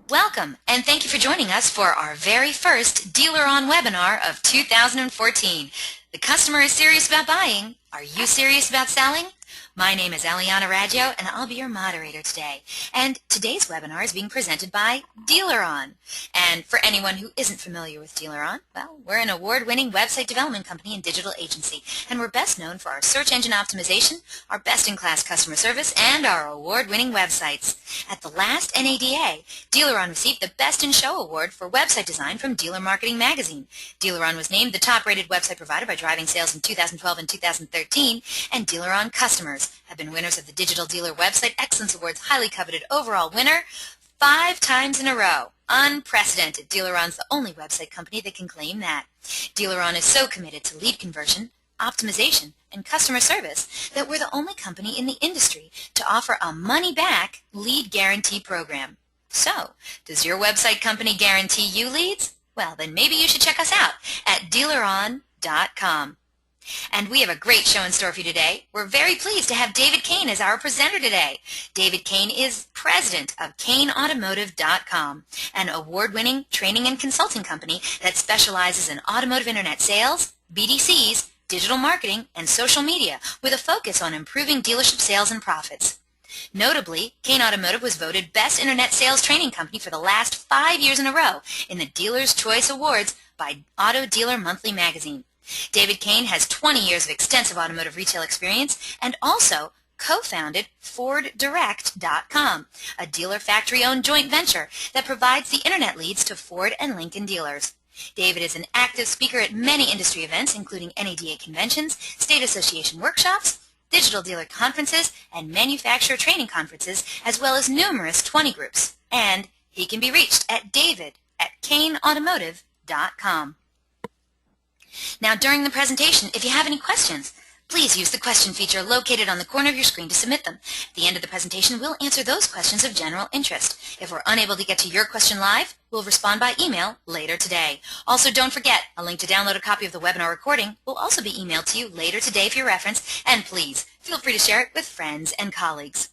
Welcome, and thank you for joining us for our very first Dealer On webinar of 2014. The customer is serious about buying. Are you serious about selling? My name is Eliana Raggio, and I'll be your moderator today. And today's webinar is being presented by Dealer On. And for anyone who isn't familiar with Dealer On, well, we're an award-winning website development company and digital agency, and we're best known for our search engine optimization, our best-in-class customer service, and our award-winning websites. At the last NADA, Dealer On received the Best in Show award for website design from Dealer Marketing Magazine. Dealer On was named the top-rated website provider by Driving Sales in 2012 and 2013, and Dealer On customers have been winners of the Digital Dealer Website Excellence Award's highly coveted overall winner 5 times in a row. Unprecedented. Dealer On's the only website company that can claim that. Dealer On is so committed to lead conversion, optimization, and customer service that we're the only company in the industry to offer a money-back lead guarantee program. So, does your website company guarantee you leads? Well, then maybe you should check us out at dealeron.com. And we have a great show in store for you today. We're very pleased to have David Kain as our presenter today. David Kain is president of Automotive.com, an award-winning training and consulting company that specializes in automotive internet sales, BDCs, digital marketing, and social media with a focus on improving dealership sales and profits. Notably, Kain Automotive was voted Best Internet Sales Training Company for the last 5 years in a row in the Dealer's Choice Awards by Auto Dealer Monthly magazine. David Kain has 20 years of extensive automotive retail experience and also co-founded FordDirect.com, a dealer factory-owned joint venture that provides the internet leads to Ford and Lincoln dealers. David is an active speaker at many industry events, including NADA conventions, state association workshops, digital dealer conferences, and manufacturer training conferences, as well as numerous 20 groups. And he can be reached at david@kainautomotive.com. Now, during the presentation, if you have any questions, please use the question feature located on the corner of your screen to submit them. At the end of the presentation, we'll answer those questions of general interest. If we're unable to get to your question live, we'll respond by email later today. Also, don't forget, a link to download a copy of the webinar recording will also be emailed to you later today for your reference, and please feel free to share it with friends and colleagues.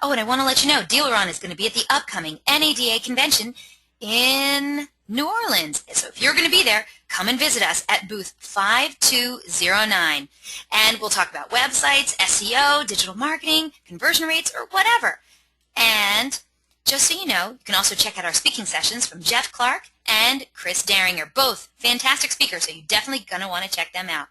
Oh, and I want to let you know, Dealer On is going to be at the upcoming NADA convention in New Orleans. So if you're going to be there, come and visit us at booth 5209. And we'll talk about websites, SEO, digital marketing, conversion rates, or whatever. And just so you know, you can also check out our speaking sessions from Jeff Clark and Chris Daringer, both fantastic speakers, so you're definitely going to want to check them out.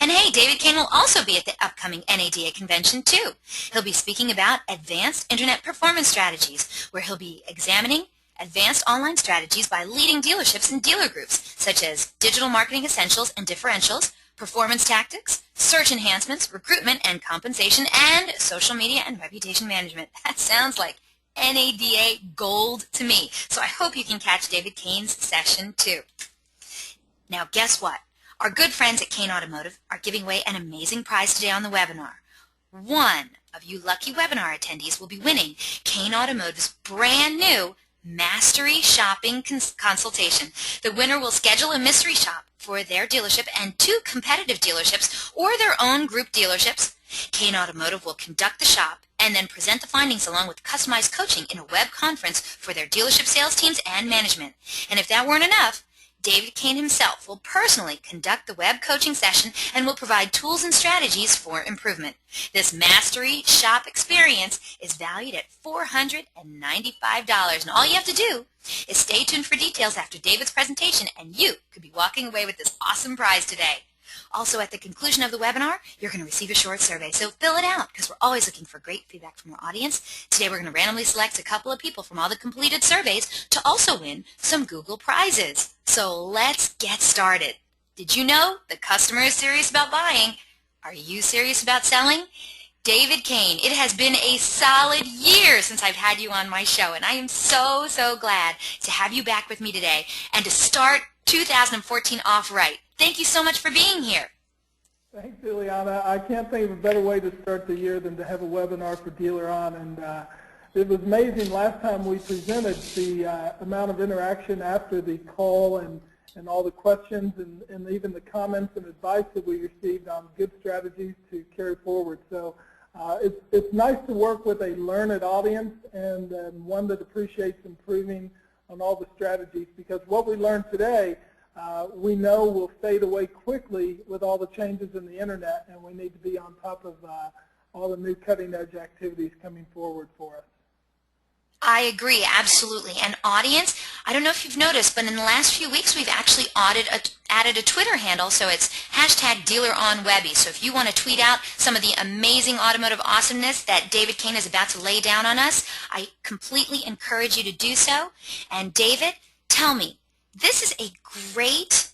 And hey, David Kain will also be at the upcoming NADA convention too. He'll be speaking about advanced internet performance strategies, where he'll be examining advanced online strategies by leading dealerships and dealer groups, such as digital marketing essentials and differentials, performance tactics, search enhancements, recruitment and compensation, and social media and reputation management. That sounds like NADA gold to me. So I hope you can catch David Kain's session too. Now, guess what? Our good friends at Kain Automotive are giving away an amazing prize today on the webinar. One of you lucky webinar attendees will be winning Kain Automotive's brand new Mastery Shopping Consultation. The winner will schedule a mystery shop for their dealership and 2 competitive dealerships or their own group dealerships. Kain Automotive will conduct the shop and then present the findings along with customized coaching in a web conference for their dealership sales teams and management. And if that weren't enough, David Kain himself will personally conduct the web coaching session and will provide tools and strategies for improvement. This Mastery Shop experience is valued at $495, and all you have to do is stay tuned for details after David's presentation, and you could be walking away with this awesome prize today. Also, at the conclusion of the webinar, you're going to receive a short survey, so fill it out because we're always looking for great feedback from our audience. Today, we're going to randomly select a couple of people from all the completed surveys to also win some Google prizes. So let's get started. Did you know the customer is serious about buying? Are you serious about selling? David Kain, it has been a solid year since I've had you on my show, and I am so, so glad to have you back with me today and to start 2014 off right. Thank you so much for being here. Thanks, Ileana. I can't think of a better way to start the year than to have a webinar for Dealer On. And it was amazing last time we presented the amount of interaction after the call and all the questions and even the comments and advice that we received on good strategies to carry forward. So it's nice to work with a learned audience and one that appreciates improving on all the strategies, because what we learned today, we know will fade away quickly with all the changes in the internet, and we need to be on top of all the new cutting-edge activities coming forward for us. I agree, absolutely. And audience, I don't know if you've noticed, but in the last few weeks we've actually added a Twitter handle, so it's #DealerOnWebby. So if you want to tweet out some of the amazing automotive awesomeness that David Kain is about to lay down on us, I completely encourage you to do so. And David, tell me, this is a great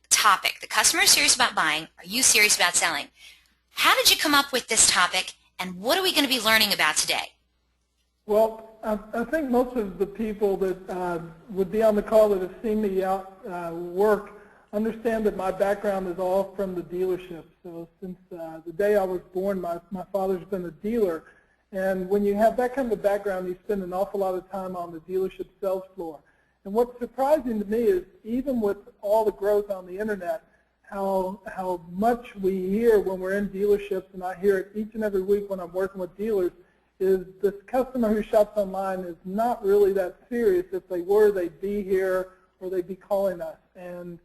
topic. The customer is serious about buying. Are you serious about selling? How did you come up with this topic, and what are we going to be learning about today? Well, I think most of the people that would be on the call that have seen me out work understand that my background is all from the dealership. So since the day I was born, my father's been a dealer. And when you have that kind of a background, you spend an awful lot of time on the dealership sales floor. And what's surprising to me is, even with all the growth on the internet, how much we hear when we're in dealerships, and I hear it each and every week when I'm working with dealers, is this customer who shops online is not really that serious. If they were, they'd be here or they'd be calling us. And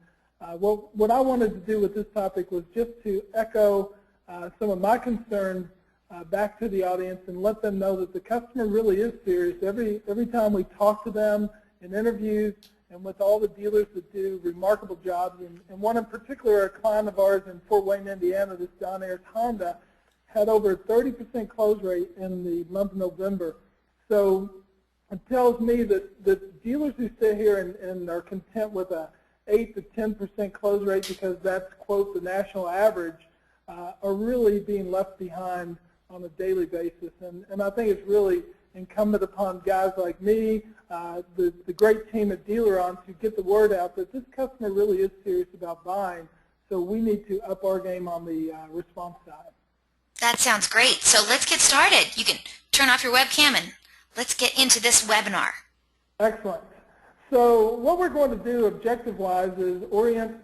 what I wanted to do with this topic was just to echo some of my concerns back to the audience and let them know that the customer really is serious. Every time we talk to them in interviews and with all the dealers that do remarkable jobs, and one in particular, a client of ours in Fort Wayne, Indiana, this John Ayers Honda, had over a 30% close rate in the month of November. So it tells me that the dealers who sit here and are content with a 8 to 10% close rate because that's, quote, the national average, are really being left behind on a daily basis. And I think it's really incumbent upon guys like me, the great team at DealerOn, to get the word out that this customer really is serious about buying. So we need to up our game on the response side. That sounds great. So let's get started. You can turn off your webcam and let's get into this webinar. Excellent. So what we're going to do objective-wise is orient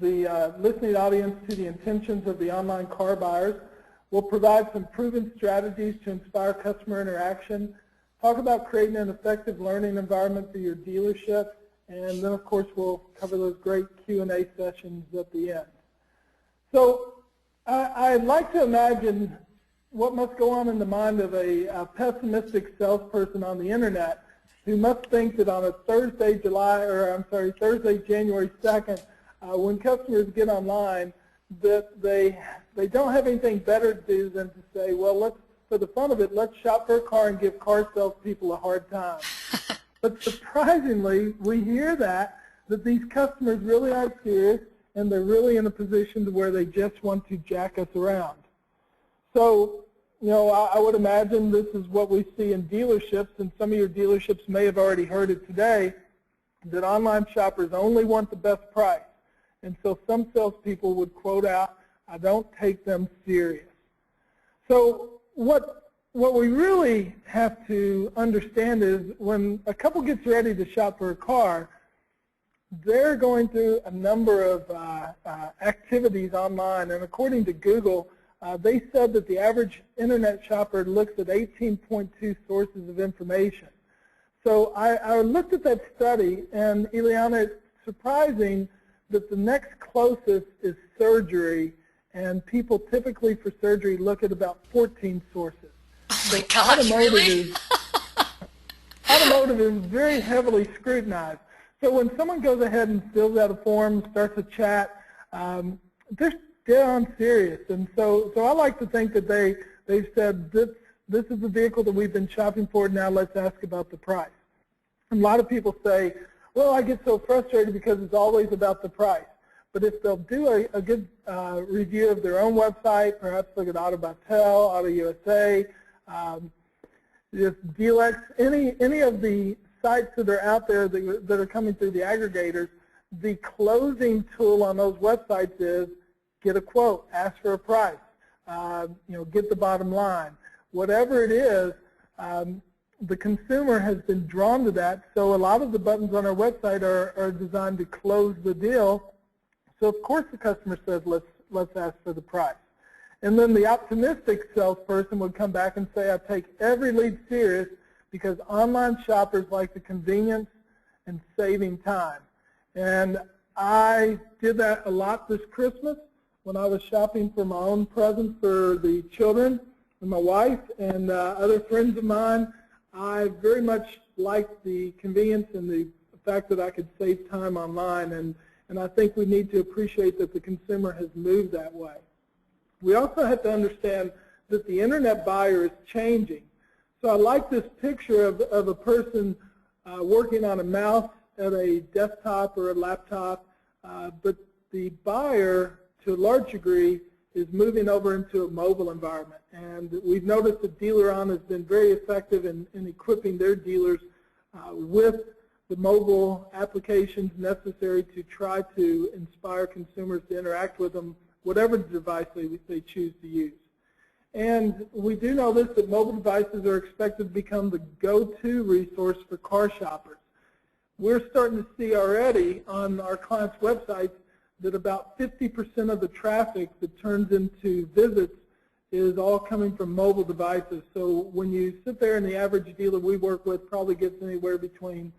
the listening audience to the intentions of the online car buyers. We'll provide some proven strategies to inspire customer interaction, talk about creating an effective learning environment for your dealership, and then, of course, we'll cover those great Q&A sessions at the end. So I'd like to imagine what must go on in the mind of a pessimistic salesperson on the internet who must think that on a Thursday, January 2nd, when customers get online, that they don't have anything better to do than to say, well, for the fun of it, let's shop for a car and give car salespeople a hard time. But surprisingly, we hear that these customers really aren't serious, and they're really in a position to where they just want to jack us around. So, I would imagine this is what we see in dealerships, and some of your dealerships may have already heard it today, that online shoppers only want the best price. And so some salespeople would quote out, I don't take them serious. So what we really have to understand is when a couple gets ready to shop for a car, they're going through a number of activities online, and according to Google, they said that the average internet shopper looks at 18.2 sources of information. So I looked at that study, and Ileana, it's surprising that the next closest is surgery, and people typically for surgery look at about 14 sources. Oh my gosh, really? Automotive is very heavily scrutinized. So when someone goes ahead and fills out a form, starts a chat, they're dead on serious. And so I like to think that they've said, this is the vehicle that we've been shopping for, now let's ask about the price. And a lot of people say, well, I get so frustrated because it's always about the price. But if they'll do a good review of their own website, perhaps look at Automotive, Auto USA, just Dealex, any of the sites that are out there that are coming through the aggregators, the closing tool on those websites is get a quote, ask for a price, get the bottom line. Whatever it is, the consumer has been drawn to that, so a lot of the buttons on our website are designed to close the deal. So of course the customer says, let's ask for the price. And then the optimistic salesperson would come back and say, I take every lead serious because online shoppers like the convenience and saving time. And I did that a lot this Christmas when I was shopping for my own presents for the children and my wife and other friends of mine. I very much liked the convenience and the fact that I could save time online, and I think we need to appreciate that the consumer has moved that way. We also have to understand that the internet buyer is changing. So I like this picture of a person working on a mouse at a desktop or a laptop, but the buyer, to a large degree, is moving over into a mobile environment. And we've noticed that DealerOn has been very effective in equipping their dealers with the mobile applications necessary to try to inspire consumers to interact with them, whatever device they choose to use. And we do know this, that mobile devices are expected to become the go-to resource for car shoppers. We're starting to see already on our clients' websites that about 50% of the traffic that turns into visits is all coming from mobile devices. So when you sit there and the average dealer we work with probably gets anywhere between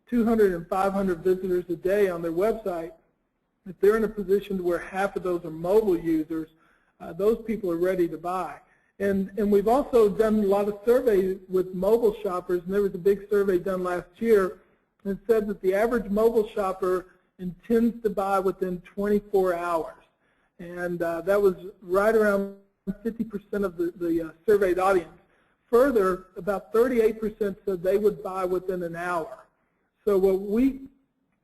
200 and 500 visitors a day on their website, if they're in a position to where half of those are mobile users, those people are ready to buy. And we've also done a lot of surveys with mobile shoppers, and there was a big survey done last year that said that the average mobile shopper intends to buy within 24 hours. And that was right around 50% of the surveyed audience. Further, about 38% said they would buy within an hour. So what we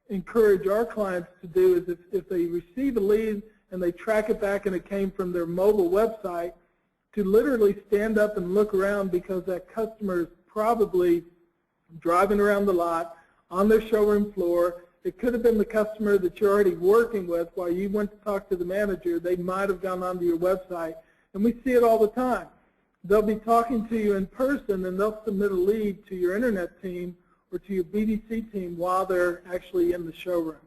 encourage our clients to do is if they receive a lead and they track it back and it came from their mobile website, to literally stand up and look around, because that customer is probably driving around the lot on their showroom floor. It could have been the customer that you're already working with while you went to talk to the manager. They might have gone onto your website, and we see it all the time. They'll be talking to you in person, and they'll submit a lead to your internet team or to your BDC team while they're actually in the showroom.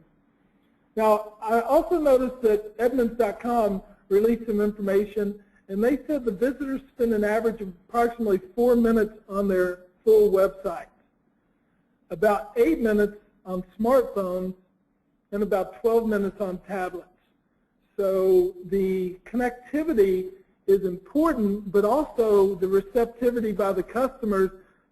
Now, I also noticed that Edmunds.com released some information, and they said the visitors spend an average of approximately 4 minutes on their full website, about 8 minutes on smartphones, and about 12 minutes on tablets. So the connectivity is important, but also the receptivity by the customers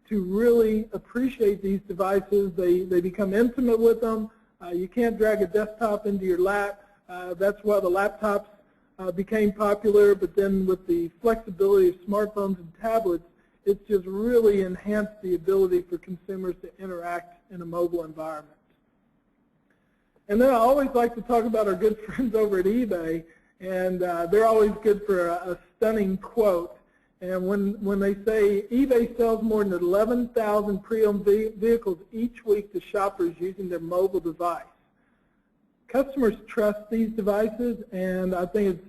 to really appreciate these devices. They become intimate with them. You can't drag a desktop into your lap. That's why the laptops became popular, but then with the flexibility of smartphones and tablets, it's just really enhanced the ability for consumers to interact in a mobile environment. And then I always like to talk about our good friends over at eBay, and they're always good for a stunning quote. And when they say eBay sells more than 11,000 pre-owned vehicles each week to shoppers using their mobile device. Customers trust these devices, and I think it's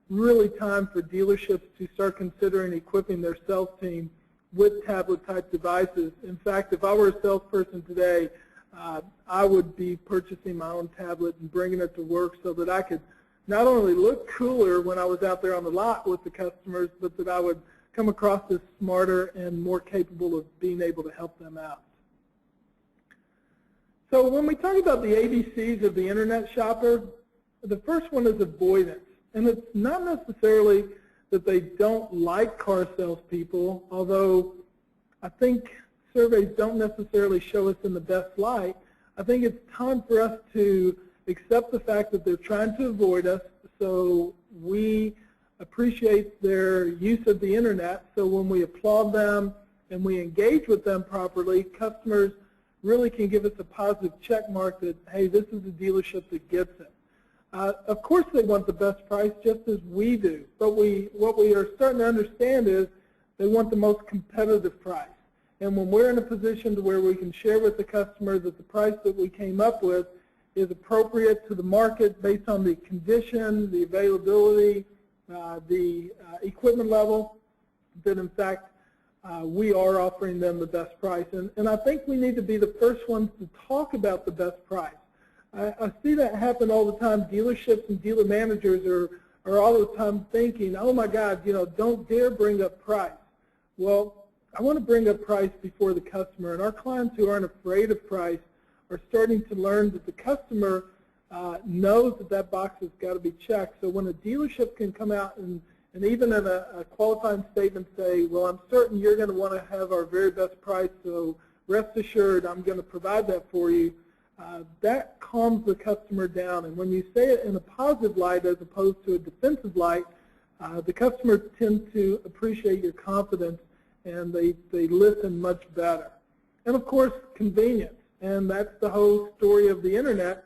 really time for dealerships to start considering equipping their sales team with tablet-type devices. In fact, if I were a salesperson today, I would be purchasing my own tablet and bringing it to work so that I could not only look cooler when I was out there on the lot with the customers, but that I would come across as smarter and more capable of being able to help them out. So when we talk about the ABCs of the internet shopper, the first one is avoidance. And it's not necessarily that they don't like car salespeople, although I think surveys don't necessarily show us in the best light. I think it's time for us to accept the fact that they're trying to avoid us, so we appreciate their use of the internet. So when we applaud them and we engage with them properly, customers really can give us a positive check mark that, hey, this is a dealership that gets it. Of course they want the best price, just as we do, but what we are starting to understand is they want the most competitive price. And when we're in a position to where we can share with the customer that the price that we came up with is appropriate to the market based on the condition, the availability, the equipment level, that in fact we are offering them the best price. And I think we need to be the first ones to talk about the best price. I see that happen all the time. Dealerships and dealer managers are all the time thinking, oh my God, don't dare bring up price. Well, I want to bring up price before the customer, and our clients who aren't afraid of price are starting to learn that the customer knows that that box has got to be checked. So when a dealership can come out and even in a qualifying statement say, well, I'm certain you're going to want to have our very best price, so rest assured I'm going to provide that for you, that calms the customer down. And when you say it in a positive light as opposed to a defensive light, the customers tend to appreciate your confidence, and they listen much better. And of course, convenience. And that's the whole story of the internet,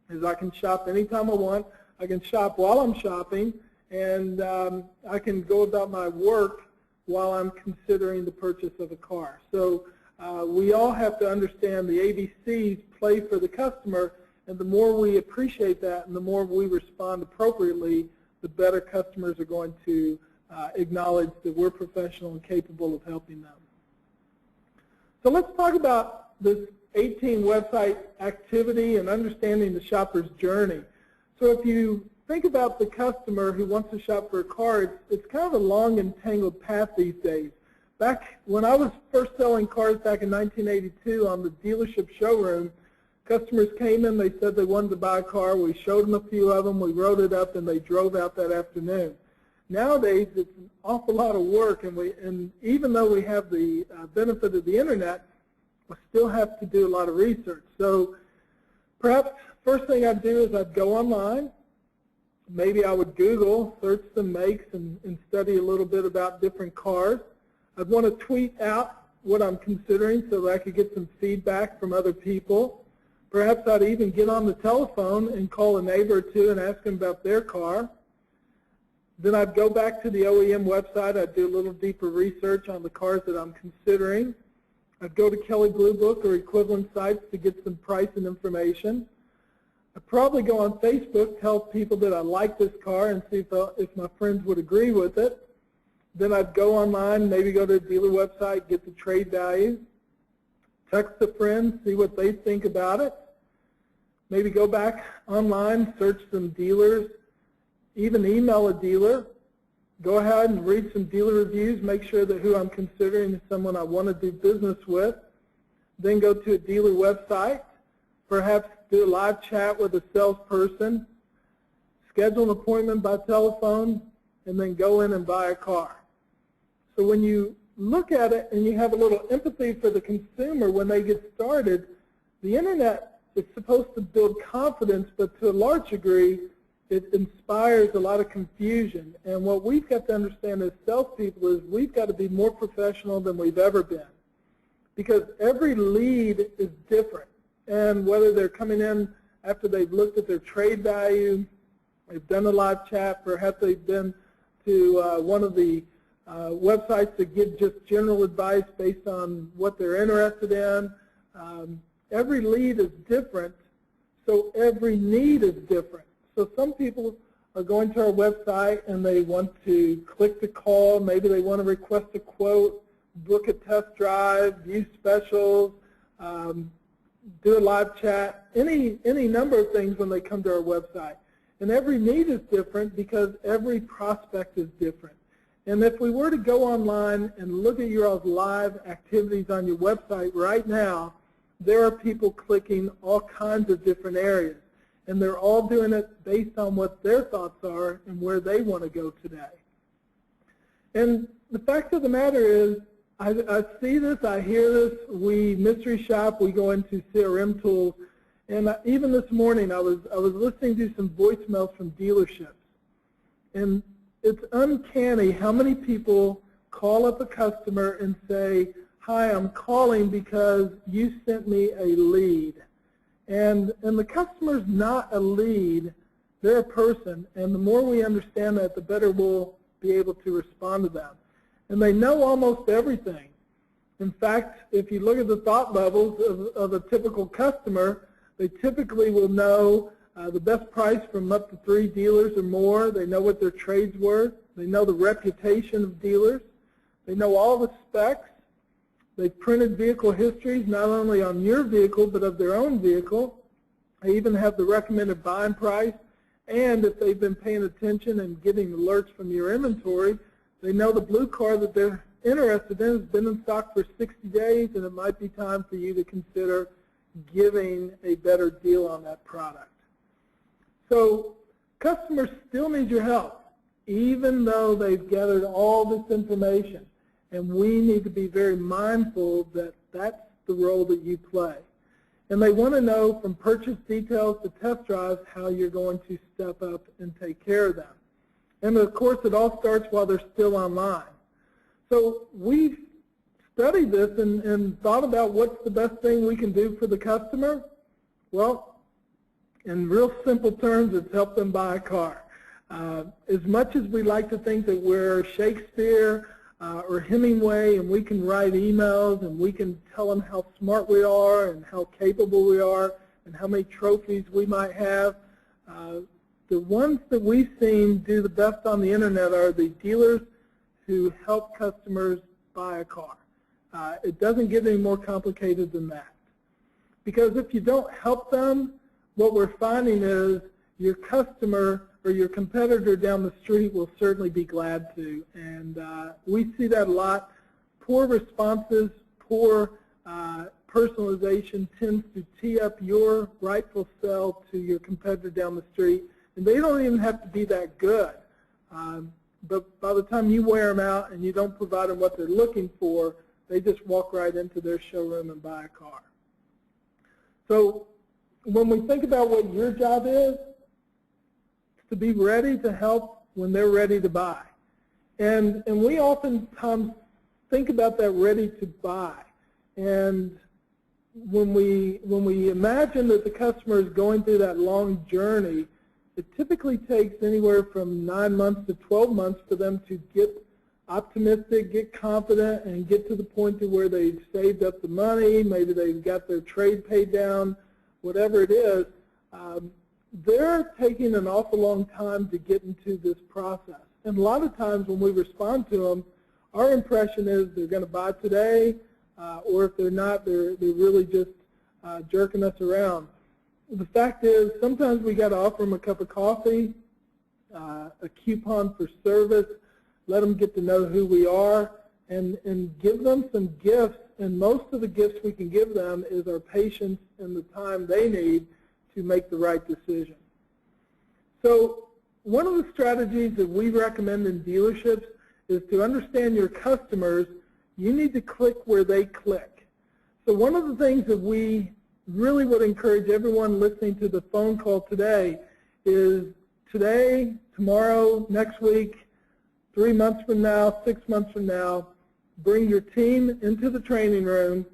is I can shop anytime I want. I can shop while I'm shopping, and I can go about my work while I'm considering the purchase of a car. So we all have to understand the ABCs play for the customer, and the more we appreciate that and the more we respond appropriately, the better customers are going to acknowledge that we're professional and capable of helping them. So let's talk about this 18 website activity and understanding the shopper's journey. So if you think about the customer who wants to shop for a car, it's kind of a long and tangled path these days. Back when I was first selling cars back in 1982 on the dealership showroom, customers came in, they said they wanted to buy a car, we showed them a few of them, we wrote it up, and they drove out that afternoon. Nowadays, it's an awful lot of work, and even though we have the benefit of the internet, we still have to do a lot of research. So perhaps first thing I'd do is I'd go online. Maybe I would Google, search some makes, and study a little bit about different cars. I'd want to tweet out what I'm considering so that I could get some feedback from other people. Perhaps I'd even get on the telephone and call a neighbor or two and ask them about their car. Then I'd go back to the OEM website. I'd do a little deeper research on the cars that I'm considering. I'd go to Kelley Blue Book or equivalent sites to get some price and information. I'd probably go on Facebook, tell people that I like this car and see if my friends would agree with it. Then I'd go online, maybe go to a dealer website, get the trade value, text a friend, see what they think about it. Maybe go back online, search some dealers, even email a dealer. Go ahead and read some dealer reviews, make sure that who I'm considering is someone I want to do business with. Then go to a dealer website, perhaps do a live chat with a salesperson, schedule an appointment by telephone, and then go in and buy a car. So when you look at it and you have a little empathy for the consumer when they get started, the internet is supposed to build confidence, but to a large degree, it inspires a lot of confusion. And what we've got to understand as salespeople is we've got to be more professional than we've ever been, because every lead is different. And whether they're coming in after they've looked at their trade value, they've done a live chat, perhaps they've been to one of the websites that give just general advice based on what they're interested in. Every lead is different, so every need is different. So some people are going to our website and they want to click the call, maybe they want to request a quote, book a test drive, view specials, do a live chat, any number of things when they come to our website. And every need is different because every prospect is different. And if we were to go online and look at your live activities on your website right now, there are people clicking all kinds of different areas. And they're all doing it based on what their thoughts are and where they want to go today. And the fact of the matter is, I see this, I hear this, we mystery shop, we go into CRM tools, and even this morning I was listening to some voicemails from dealerships. And it's uncanny how many people call up a customer and say, hi, I'm calling because you sent me a lead. And the customer's not a lead, they're a person, and the more we understand that, the better we'll be able to respond to them. And they know almost everything. In fact, if you look at the thought levels of a typical customer, they typically will know the best price from up to 3 dealers or more. They know what their trade's worth. They know the reputation of dealers. They know all the specs. They've printed vehicle histories not only on your vehicle but of their own vehicle. They even have the recommended buying price, and if they've been paying attention and getting alerts from your inventory, they know the blue car that they're interested in has been in stock for 60 days and it might be time for you to consider giving a better deal on that product. So customers still need your help, even though they've gathered all this information. And we need to be very mindful that that's the role that you play. And they want to know from purchase details to test drives how you're going to step up and take care of them. And of course, it all starts while they're still online. So we've studied this and thought about what's the best thing we can do for the customer. Well, in real simple terms, it's help them buy a car. As much as we like to think that we're Shakespeare or Hemingway and we can write emails and we can tell them how smart we are and how capable we are and how many trophies we might have, the ones that we've seen do the best on the internet are the dealers who help customers buy a car. It doesn't get any more complicated than that. Because if you don't help them, what we're finding is your customer or your competitor down the street will certainly be glad to. And we see that a lot. Poor responses, poor personalization tends to tee up your rightful sell to your competitor down the street. And they don't even have to be that good. But by the time you wear them out and you don't provide them what they're looking for, they just walk right into their showroom and buy a car. So when we think about what your job is, it's to be ready to help when they're ready to buy. And we oftentimes think about that ready to buy. And when we imagine that the customer is going through that long journey, it typically takes anywhere from 9 months to 12 months for them to get optimistic, get confident, and get to the point to where they've saved up the money, maybe they've got their trade paid down, whatever it is. They're taking an awful long time to get into this process. And a lot of times when we respond to them, our impression is they're going to buy today, or if they're not, they're really just jerking us around. The fact is, sometimes we got to offer them a cup of coffee, a coupon for service, let them get to know who we are, and give them some gifts. And most of the gifts we can give them is our patience and the time they need to make the right decision. So one of the strategies that we recommend in dealerships is to understand your customers. You need to click where they click. So one of the things that we really would encourage everyone listening to the phone call today is today, tomorrow, next week, 3 months from now, 6 months from now, bring your team into the training room,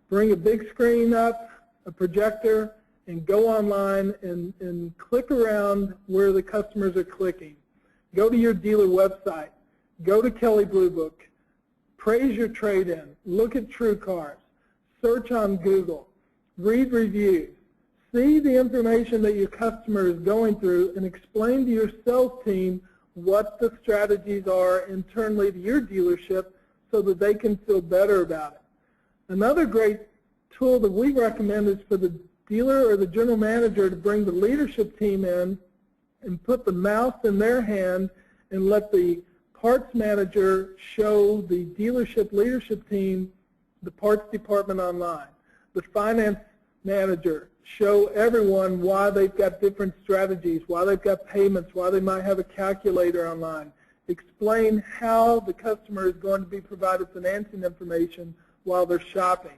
bring a big screen up, a projector, and go online and click around where the customers are clicking. Go to your dealer website. Go to Kelley Blue Book. Praise your trade-in. Look at TrueCars. Search on Google. Read reviews. See the information that your customer is going through and explain to your sales team what the strategies are internally to your dealership so that they can feel better about it. Another great tool that we recommend is for the dealer or the general manager to bring the leadership team in and put the mouse in their hand and let the parts manager show the dealership leadership team the parts department online. The finance manager show everyone why they've got different strategies, why they've got payments, why they might have a calculator online. Explain how the customer is going to be provided financing information while they're shopping.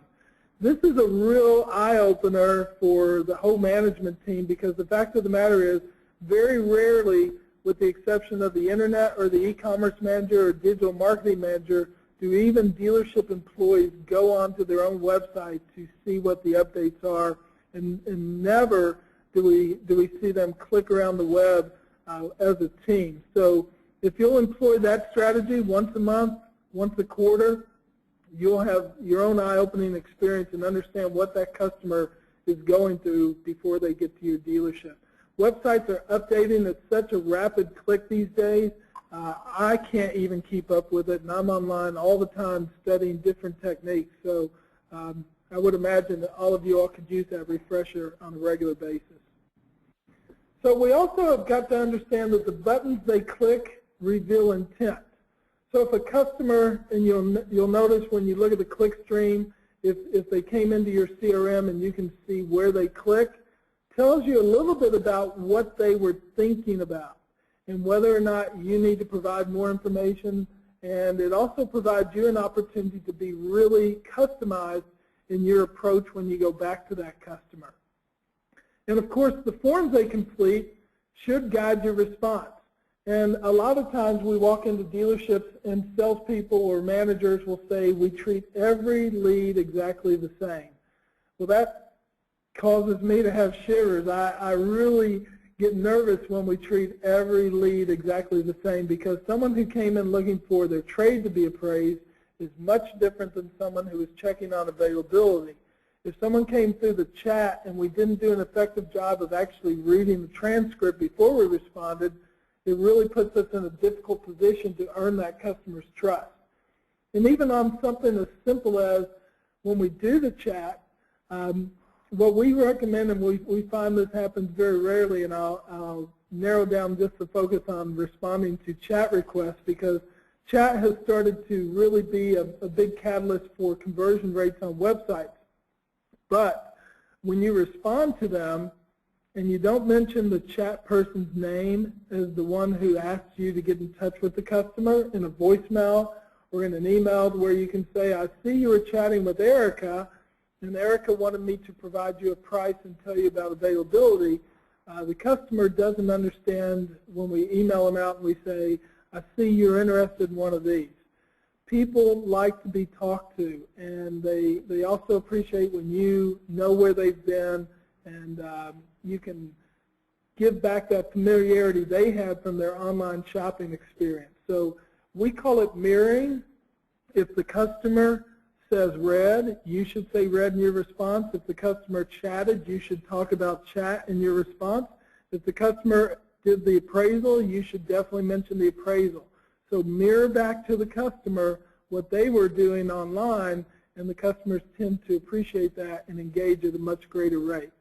This is a real eye-opener for the whole management team because the fact of the matter is very rarely, with the exception of the internet or the e-commerce manager or digital marketing manager, do even dealership employees go onto their own website to see what the updates are, and never do we see them click around the web as a team. So if you'll employ that strategy once a month, once a quarter, you'll have your own eye-opening experience and understand what that customer is going through before they get to your dealership. Websites are updating at such a rapid click these days. I can't even keep up with it, and I'm online all the time studying different techniques. So I would imagine that all of you all could use that refresher on a regular basis. So we also have got to understand that the buttons they click reveal intent. So if a customer, and you'll notice when you look at the click stream, if they came into your CRM and you can see where they click, tells you a little bit about what they were thinking about and whether or not you need to provide more information. And it also provides you an opportunity to be really customized in your approach when you go back to that customer. And of course, the forms they complete should guide your response. And a lot of times we walk into dealerships and salespeople or managers will say, we treat every lead exactly the same. Well, that causes me to have shivers. I really get nervous when we treat every lead exactly the same, because someone who came in looking for their trade to be appraised is much different than someone who is checking on availability. If someone came through the chat and we didn't do an effective job of actually reading the transcript before we responded, it really puts us in a difficult position to earn that customer's trust. And even on something as simple as when we do the chat, what we recommend, and we find this happens very rarely, and I'll narrow down just the focus on responding to chat requests, because chat has started to really be a big catalyst for conversion rates on websites. But when you respond to them and you don't mention the chat person's name as the one who asked you to get in touch with the customer in a voicemail or in an email where you can say, I see you were chatting with Erica, and Erica wanted me to provide you a price and tell you about availability, the customer doesn't understand when we email them out and we say, I see you're interested in one of these. People like to be talked to, and they also appreciate when you know where they've been and you can give back that familiarity they had from their online shopping experience. So we call it mirroring. If the customer says red, you should say red in your response. If the customer chatted, you should talk about chat in your response. If the customer did the appraisal, you should definitely mention the appraisal. So mirror back to the customer what they were doing online, and the customers tend to appreciate that and engage at a much greater rate.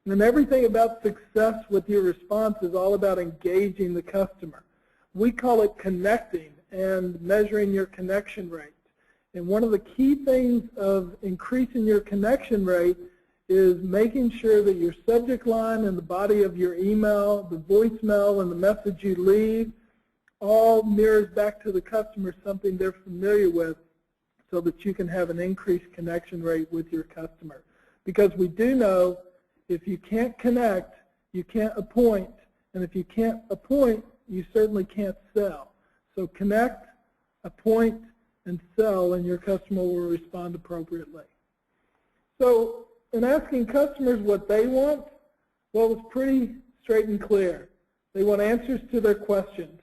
And everything about success with your response is all about engaging the customer. We call it connecting and measuring your connection rate. And one of the key things of increasing your connection rate is making sure that your subject line and the body of your email, the voicemail, and the message you leave all mirrors back to the customer something they're familiar with, so that you can have an increased connection rate with your customer. Because we do know if you can't connect, you can't appoint, and if you can't appoint, you certainly can't sell. So connect, appoint, and sell, and your customer will respond appropriately. So in asking customers what they want, well, it's pretty straight and clear. They want answers to their questions.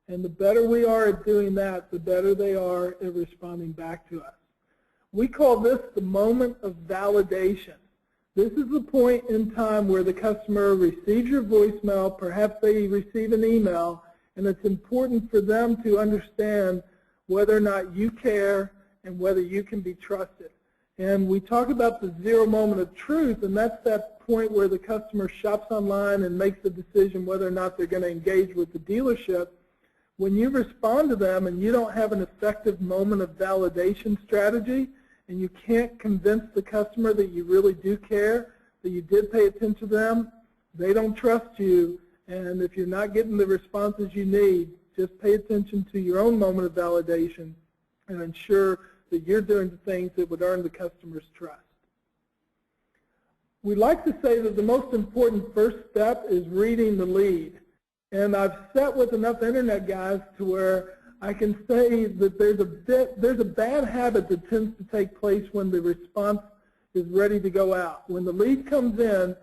And the better we are at doing that, the better they are at responding back to us. We call this the moment of validation. This is the point in time where the customer receives your voicemail, perhaps they receive an email, and it's important for them to understand whether or not you care and whether you can be trusted. And we talk about the zero moment of truth, and that's that point where the customer shops online and makes a decision whether or not they're going to engage with the dealership. When you respond to them and you don't have an effective moment of validation strategy, and you can't convince the customer that you really do care, that you did pay attention to them, they don't trust you, and if you're not getting the responses you need, just pay attention to your own moment of validation and ensure that you're doing the things that would earn the customer's trust. We like to say that the most important first step is reading the lead. And I've sat with enough internet guys to where I can say that there's a bad habit that tends to take place when the response is ready to go out. When the lead comes in,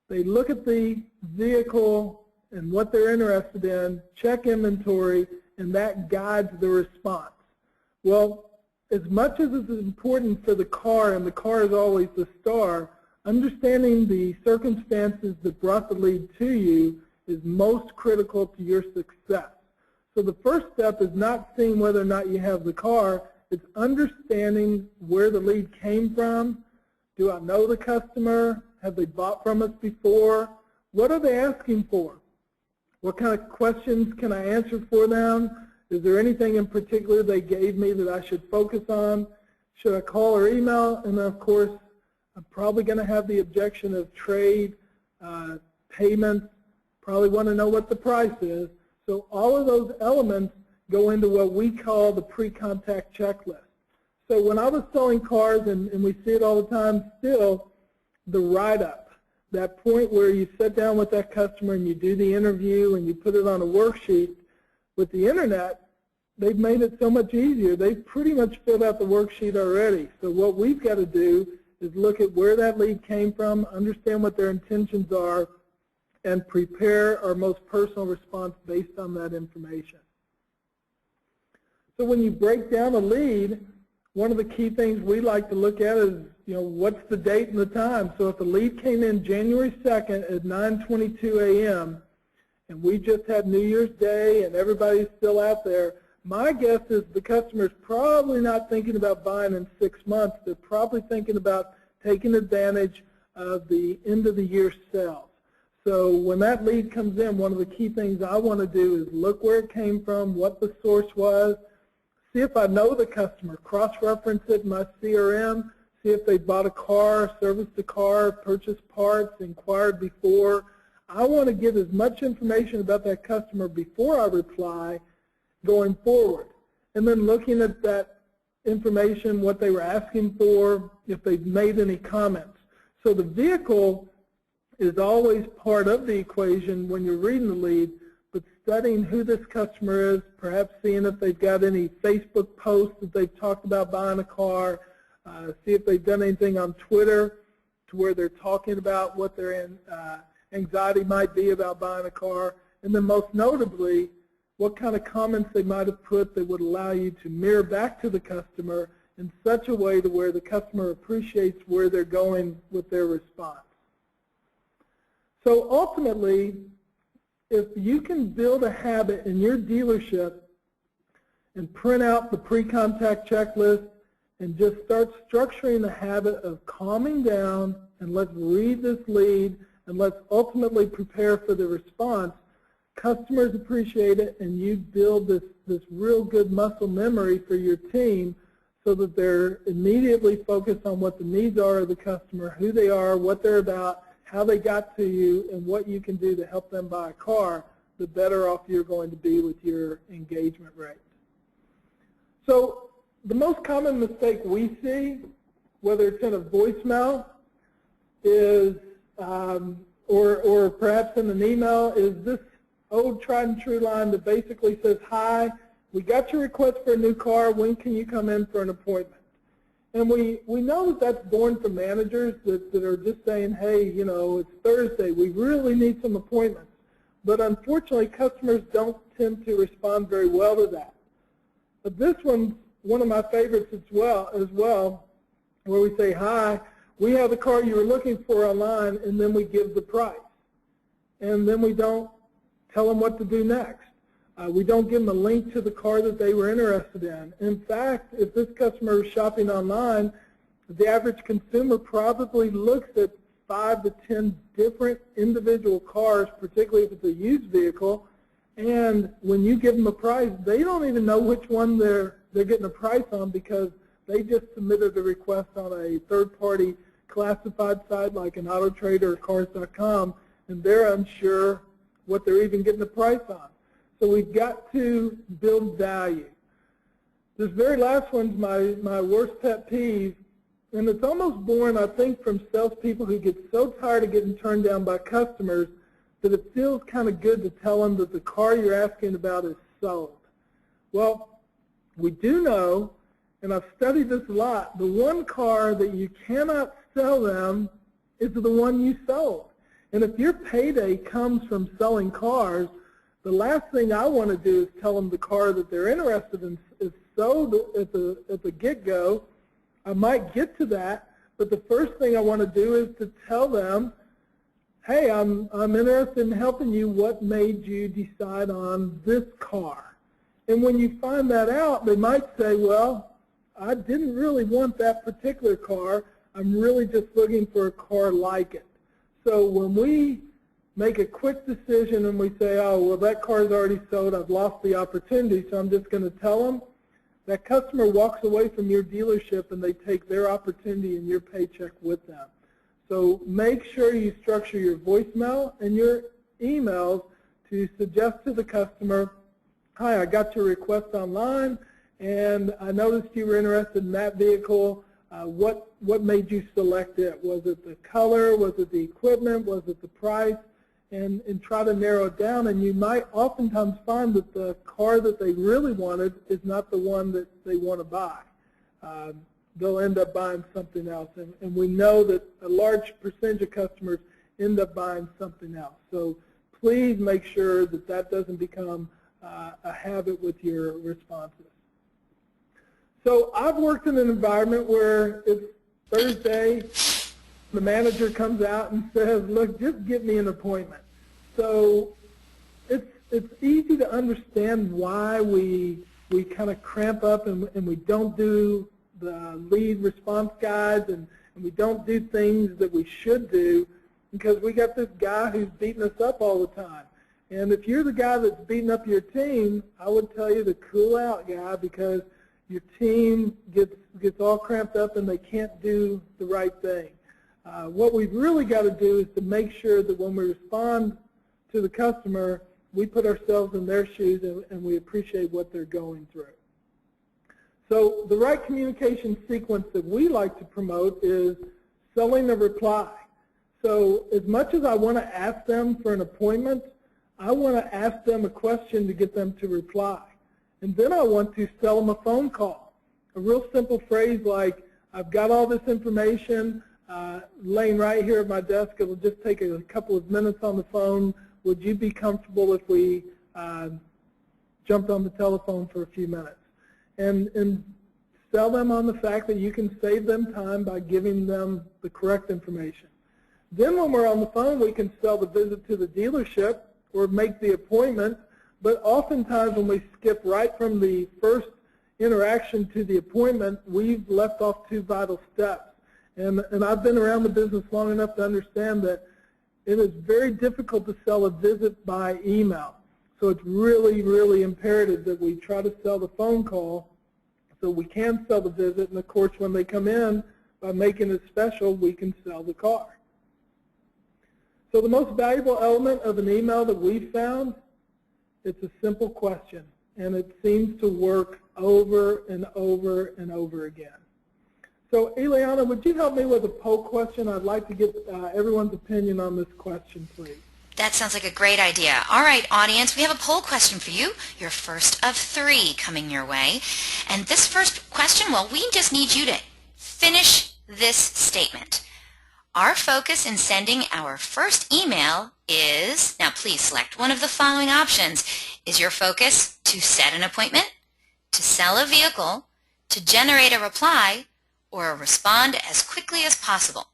they look at the vehicle and what they're interested in, check inventory, and that guides the response. Well, as much as it's important for the car, and the car is always the star, understanding the circumstances that brought the lead to you is most critical to your success. So the first step is not seeing whether or not you have the car, it's understanding where the lead came from. Do I know the customer? Have they bought from us before? What are they asking for? What kind of questions can I answer for them? Is there anything in particular they gave me that I should focus on? Should I call or email? And then, of course, I'm probably going to have the objection of trade, payments, probably want to know what the price is. So all of those elements go into what we call the pre-contact checklist. So when I was selling cars, and we see it all the time still, the write-up, that point where you sit down with that customer and you do the interview and you put it on a worksheet. With the internet, they've made it so much easier. They've pretty much filled out the worksheet already. So what we've got to do is look at where that lead came from, understand what their intentions are, and prepare our most personal response based on that information. So when you break down a lead, one of the key things we like to look at is, what's the date and the time. So if the lead came in January 2nd at 9:22 a.m. and we just had New Year's Day and everybody's still out there, my guess is the customer's probably not thinking about buying in 6 months. They're probably thinking about taking advantage of the end of the year sales. So when that lead comes in, one of the key things I want to do is look where it came from, what the source was, see if I know the customer, cross-reference it in my CRM, see if they bought a car, serviced a car, purchased parts, inquired before. I want to get as much information about that customer before I reply going forward. And then looking at that information, what they were asking for, if they've made any comments. So the vehicle is always part of the equation when you're reading the lead, but studying who this customer is, perhaps seeing if they've got any Facebook posts that they've talked about buying a car, see if they've done anything on Twitter to where they're talking about what their anxiety might be about buying a car, and then most notably, what kind of comments they might have put that would allow you to mirror back to the customer in such a way to where the customer appreciates where they're going with their response. So ultimately, if you can build a habit in your dealership and print out the pre-contact checklist and just start structuring the habit of calming down and let's read this lead and let's ultimately prepare for the response, customers appreciate it and you build this real good muscle memory for your team so that they're immediately focused on what the needs are of the customer, who they are, what they're about, how they got to you, and what you can do to help them buy a car, the better off you're going to be with your engagement rate. So the most common mistake we see, whether it's in a voicemail is, or perhaps in an email, is this old tried and true line that basically says, hi, we got your request for a new car, when can you come in for an appointment? And we know that that's born from managers that are just saying, hey, it's Thursday, we really need some appointments. But unfortunately, customers don't tend to respond very well to that. But this one's one of my favorites as well, where we say, hi, we have the car you were looking for online, and then we give the price. And then we don't tell them what to do next. We don't give them a link to the car that they were interested in. In fact, if this customer is shopping online, the average consumer probably looks at 5 to 10 different individual cars, particularly if it's a used vehicle, and when you give them a price, they don't even know which one they're getting a price on because they just submitted a request on a third-party classified site like an Auto Trader or Cars.com, and they're unsure what they're even getting a price on. So we've got to build value. This very last one's my worst pet peeve, and it's almost born, I think, from salespeople who get so tired of getting turned down by customers that it feels kind of good to tell them that the car you're asking about is sold. Well, we do know, and I've studied this a lot, the one car that you cannot sell them is the one you sold. And if your payday comes from selling cars, the last thing I want to do is tell them the car that they're interested in is sold at the get-go. I might get to that, but the first thing I want to do is to tell them, hey, I'm interested in helping you. What made you decide on this car? And when you find that out, they might say, well, I didn't really want that particular car. I'm really just looking for a car like it. So when we make a quick decision and we say, oh, well, that car's already sold, I've lost the opportunity, so I'm just going to tell them, that customer walks away from your dealership and they take their opportunity and your paycheck with them. So make sure you structure your voicemail and your emails to suggest to the customer, hi, I got your request online and I noticed you were interested in that vehicle. What made you select it? Was it the color? Was it the equipment? Was it the price? And try to narrow it down. And you might oftentimes find that the car that they really wanted is not the one that they want to buy. They'll end up buying something else. And we know that a large percentage of customers end up buying something else. So please make sure that that doesn't become a habit with your responses. So I've worked in an environment where it's Thursday, the manager comes out and says, look, just get me an appointment. So it's easy to understand why we kind of cramp up and we don't do the lead response guides and we don't do things that we should do because we got this guy who's beating us up all the time. And if you're the guy that's beating up your team, I would tell you to cool out, guy, because your team gets all cramped up and they can't do the right thing. What we've really got to do is to make sure that when we respond to the customer, we put ourselves in their shoes and we appreciate what they're going through. So the right communication sequence that we like to promote is selling a reply. So as much as I want to ask them for an appointment, I want to ask them a question to get them to reply. And then I want to sell them a phone call. A real simple phrase like, I've got all this information laying right here at my desk. It'll just take a couple of minutes on the phone. Would you be comfortable if we jumped on the telephone for a few minutes? And sell them on the fact that you can save them time by giving them the correct information. Then when we're on the phone, we can sell the visit to the dealership or make the appointment. But oftentimes when we skip right from the first interaction to the appointment, we've left off two vital steps. And I've been around the business long enough to understand that it is very difficult to sell a visit by email. So it's really, really imperative that we try to sell the phone call so we can sell the visit. And of course, when they come in, by making it special, we can sell the car. So the most valuable element of an email that we've found, it's a simple question. And it seems to work over and over and over again. So, Eliana, would you help me with a poll question? I'd like to get everyone's opinion on this question, please. That sounds like a great idea. All right, audience, we have a poll question for you, your first of 3 coming your way. And this first question, well, we just need you to finish this statement. Our focus in sending our first email is, now please select one of the following options. Is your focus to set an appointment, to sell a vehicle, to generate a reply, or respond as quickly as possible?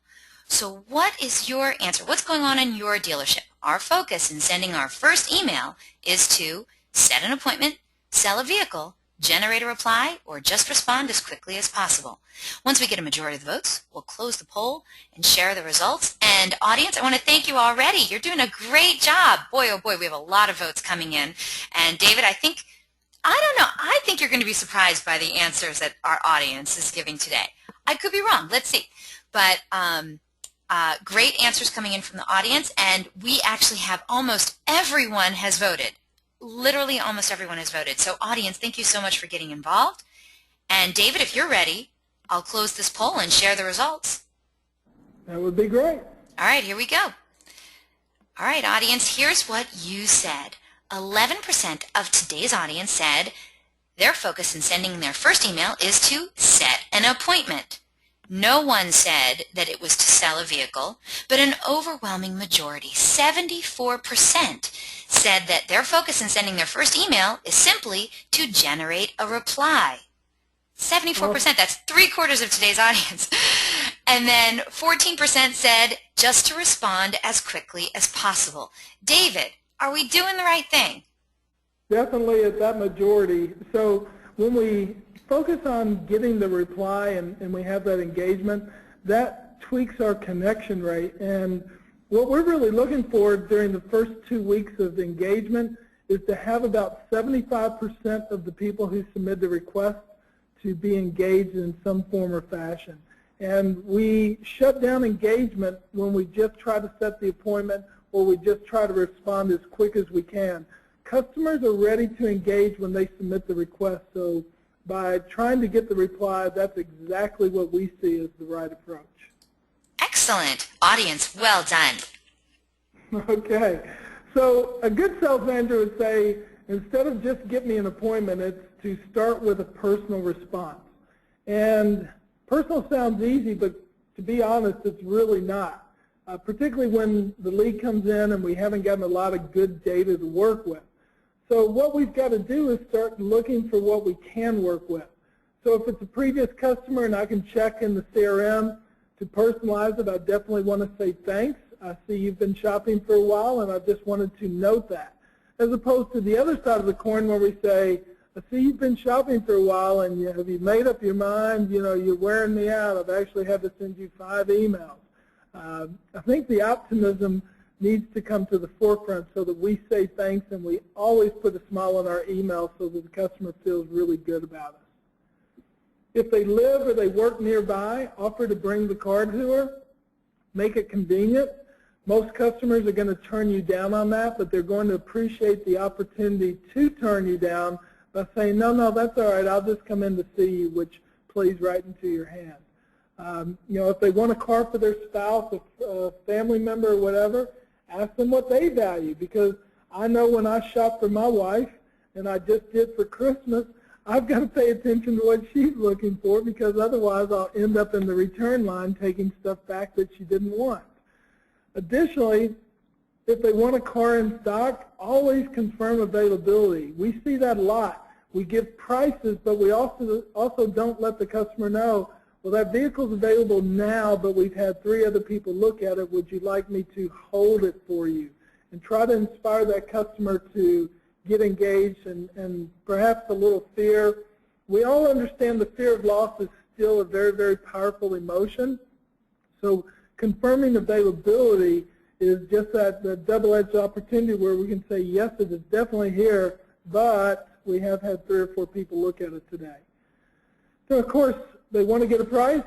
So what is your answer? What's going on in your dealership? Our focus in sending our first email is to set an appointment, sell a vehicle, generate a reply, or just respond as quickly as possible. Once we get a majority of the votes, we'll close the poll and share the results. And audience, I want to thank you already. You're doing a great job. Boy, oh boy, we have a lot of votes coming in. And David, I think you're going to be surprised by the answers that our audience is giving today. I could be wrong. Let's see. But great answers coming in from the audience, and we actually have almost everyone has voted. Literally almost everyone has voted. So audience, thank you so much for getting involved. And David, if you're ready, I'll close this poll and share the results. That would be great. All right, here we go. All right, audience, here's what you said. 11% of today's audience said their focus in sending their first email is to set an appointment. No one said that it was to sell a vehicle, but an overwhelming majority, 74%, said that their focus in sending their first email is simply to generate a reply. 74%, that's 3/4 of today's audience. And then 14% said just to respond as quickly as possible. David, are we doing the right thing? Definitely at that majority. So when we focus on getting the reply and we have that engagement, that tweaks our connection rate. And what we're really looking for during the first 2 weeks of engagement is to have about 75% of the people who submit the request to be engaged in some form or fashion. And we shut down engagement when we just try to set the appointment or we just try to respond as quick as we can. Customers are ready to engage when they submit the request, so by trying to get the reply, that's exactly what we see as the right approach. Excellent. Audience, well done. Okay. So a good sales manager would say, instead of just get me an appointment, it's to start with a personal response. And personal sounds easy, but to be honest, it's really not, particularly when the lead comes in and we haven't gotten a lot of good data to work with. So what we've got to do is start looking for what we can work with. So if it's a previous customer and I can check in the CRM to personalize it, I definitely want to say thanks. I see you've been shopping for a while and I just wanted to note that. As opposed to the other side of the coin where we say, I see you've been shopping for a while and have you made up your mind, you're wearing me out. I've actually had to send you 5 emails. I think the optimism needs to come to the forefront so that we say thanks and we always put a smile on our email so that the customer feels really good about us. If they live or they work nearby, offer to bring the car to her, make it convenient. Most customers are going to turn you down on that, but they're going to appreciate the opportunity to turn you down by saying, no, that's all right, I'll just come in to see you, which plays right into your hand. If they want a car for their spouse, a family member, or whatever, ask them what they value, because I know when I shop for my wife, and I just did for Christmas, I've got to pay attention to what she's looking for, because otherwise I'll end up in the return line taking stuff back that she didn't want. Additionally, if they want a car in stock, always confirm availability. We see that a lot. We give prices, but we also don't let the customer know, well, that vehicle's available now, but we've had 3 other people look at it. Would you like me to hold it for you? And try to inspire that customer to get engaged and perhaps a little fear. We all understand the fear of loss is still a very, very powerful emotion. So confirming availability is just that double-edged opportunity where we can say, yes, it is definitely here, but we have had 3 or 4 people look at it today. So, of course, they want to get a price.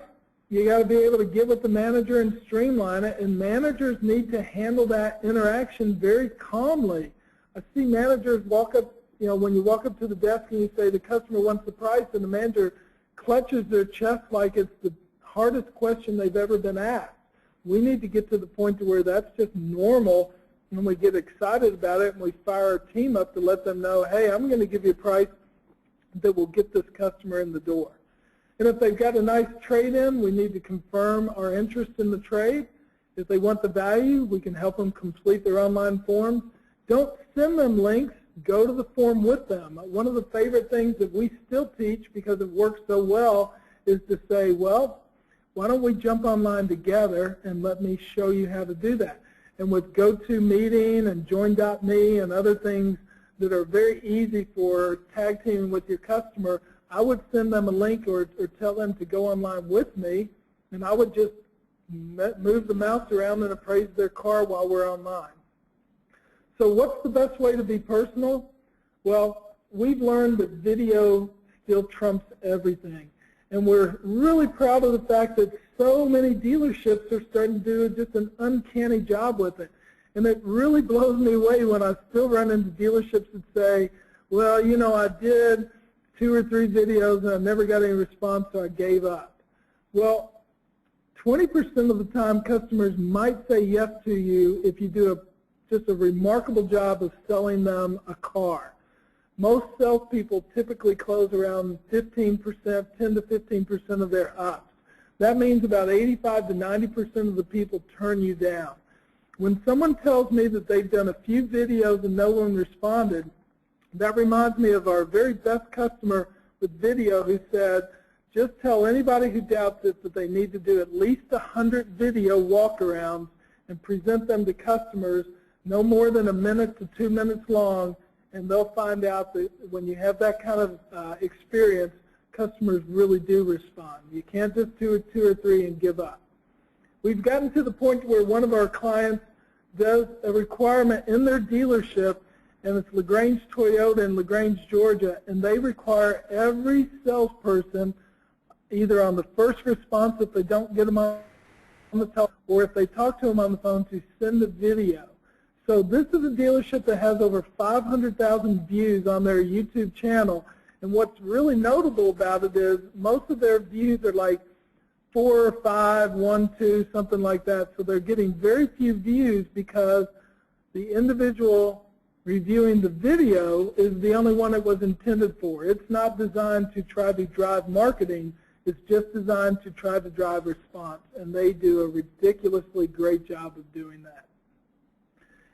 You got to be able to get with the manager and streamline it, and managers need to handle that interaction very calmly. I see managers walk up, when you walk up to the desk and you say the customer wants the price, and the manager clutches their chest like it's the hardest question they've ever been asked. We need to get to the point to where that's just normal, and we get excited about it, and we fire our team up to let them know, hey, I'm going to give you a price that will get this customer in the door. And if they've got a nice trade-in, we need to confirm our interest in the trade. If they want the value, we can help them complete their online forms. Don't send them links. Go to the form with them. One of the favorite things that we still teach, because it works so well, is to say, well, why don't we jump online together and let me show you how to do that. And with GoToMeeting and Join.me and other things that are very easy for tag teaming with your customer, I would send them a link or tell them to go online with me, and I would just move the mouse around and appraise their car while we're online. So what's the best way to be personal? Well, we've learned that video still trumps everything. And we're really proud of the fact that so many dealerships are starting to do just an uncanny job with it. And it really blows me away when I still run into dealerships that say, well, I did 2 or 3 videos and I never got any response, so I gave up. Well, 20% of the time customers might say yes to you if you do just a remarkable job of selling them a car. Most salespeople typically close around 15%, 10 to 15% of their ups. That means about 85 to 90% of the people turn you down. When someone tells me that they've done a few videos and no one responded, that reminds me of our very best customer with video who said, just tell anybody who doubts it that they need to do at least 100 video walkarounds and present them to customers no more than 1 minute to 2 minutes long, and they'll find out that when you have that kind of experience, customers really do respond. You can't just do 2 or 3 and give up. We've gotten to the point where one of our clients does a requirement in their dealership, and it's LaGrange Toyota in LaGrange, Georgia, and they require every salesperson, either on the first response if they don't get them on the telephone, or if they talk to them on the phone, to send a video. So this is a dealership that has over 500,000 views on their YouTube channel, and what's really notable about it is most of their views are like 4 or 5, 1, 2, something like that. So they're getting very few views because the individual reviewing the video is the only one it was intended for. It's not designed to try to drive marketing. It's just designed to try to drive response, and they do a ridiculously great job of doing that.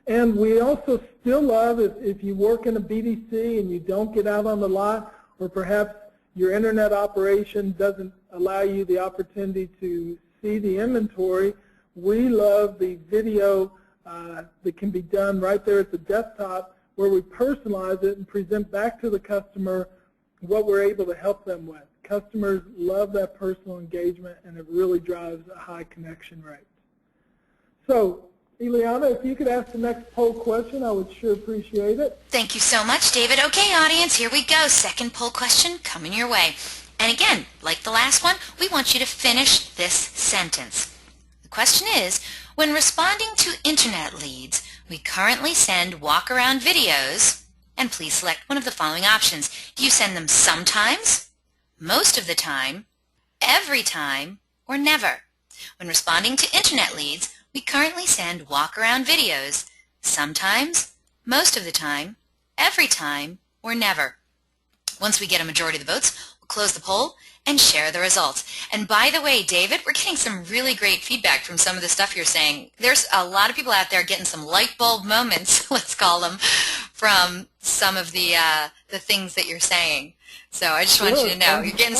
And we also still love if you work in a BDC and you don't get out on the lot, or perhaps your internet operation doesn't allow you the opportunity to see the inventory, we love the video that can be done right there at the desktop, where we personalize it and present back to the customer what we're able to help them with. Customers love that personal engagement, and it really drives a high connection rate. So, Ileana, if you could ask the next poll question, I would sure appreciate it. Thank you so much, David. Okay, audience, here we go. Second poll question coming your way. And again, like the last one, we want you to finish this sentence. The question is, when responding to internet leads, we currently send walk-around videos, and please select one of the following options. Do you send them sometimes, most of the time, every time, or never? When responding to internet leads, we currently send walk-around videos, sometimes, most of the time, every time, or never. Once we get a majority of the votes, we'll close the poll and share the results. And by the way, David, we're getting some really great feedback from some of the stuff you're saying. There's a lot of people out there getting some light bulb moments, let's call them, from some of the things that you're saying. So I just want you to know, you're getting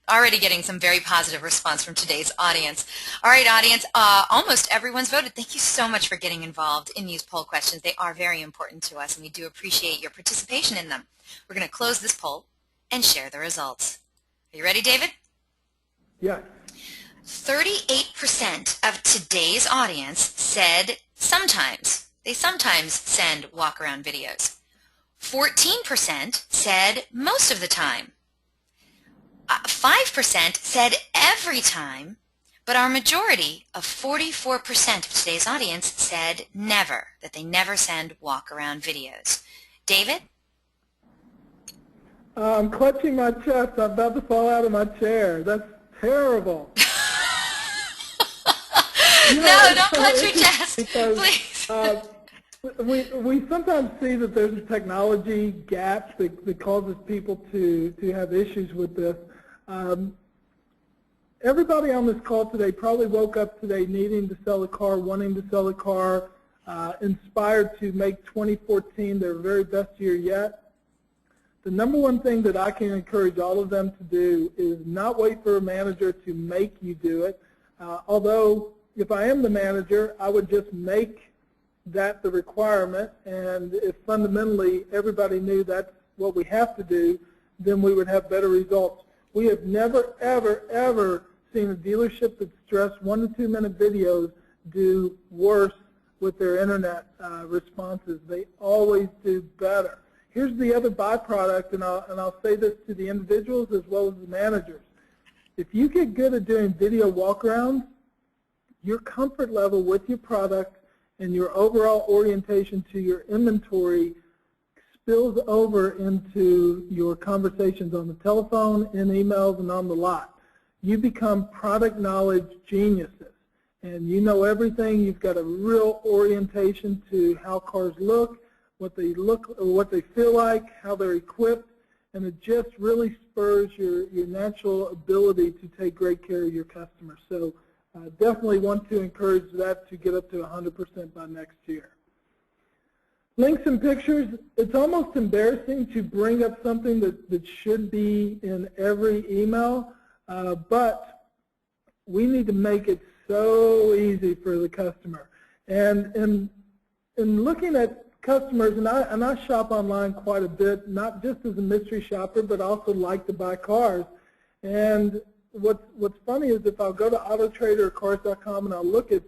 already getting some very positive response from today's audience. All right, audience, almost everyone's voted. Thank you so much for getting involved in these poll questions. They are very important to us, and we do appreciate your participation in them. We're going to close this poll and share the results. Are you ready, David? Yeah. 38% of today's audience said sometimes. They sometimes send walk-around videos. 14% said most of the time. 5% said every time, but our majority of 44% of today's audience said never, that they never send walk-around videos. David? I'm clutching my chest. I'm about to fall out of my chair. That's terrible. No, don't clutch your chest, please. We sometimes see that there's a technology gap that causes people to have issues with this. Everybody on this call today probably woke up today needing to sell a car, wanting to sell a car, inspired to make 2014 their very best year yet. The number one thing that I can encourage all of them to do is not wait for a manager to make you do it. Although, if I am the manager, I would just make that the requirement, and if fundamentally everybody knew that's what we have to do, then we would have better results. We have never, ever, ever seen a dealership that stressed 1 to 2 minute videos do worse with their internet responses. They always do better. Here's the other byproduct, and I'll say this to the individuals as well as the managers. If you get good at doing video walkarounds, your comfort level with your product and your overall orientation to your inventory spills over into your conversations on the telephone, in emails, and on the lot. You become product knowledge geniuses, and you know everything. You've got a real orientation to how cars look, what they feel like, how they're equipped, and it just really spurs your natural ability to take great care of your customers. So definitely want to encourage that to get up to 100% by next year. Links and pictures, it's almost embarrassing to bring up something that should be in every email, but we need to make it so easy for the customer. And in looking at customers, and I shop online quite a bit, not just as a mystery shopper, but also like to buy cars. And what's funny is if I'll go to AutoTrader or Cars.com and I'll look at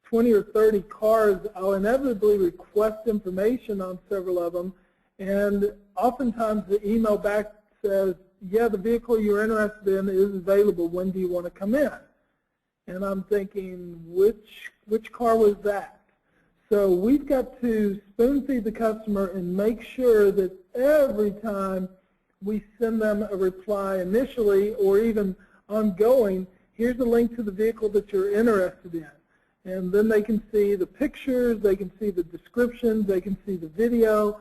20 or 30 cars, I'll inevitably request information on several of them, And oftentimes the email back says, yeah, the vehicle you're interested in is available. When do you want to come in? And I'm thinking, which car was that? So we've got to spoon feed the customer and make sure that every time we send them a reply initially or even ongoing, here's a link to the vehicle that you're interested in. And then they can see the pictures, they can see the descriptions, they can see the video,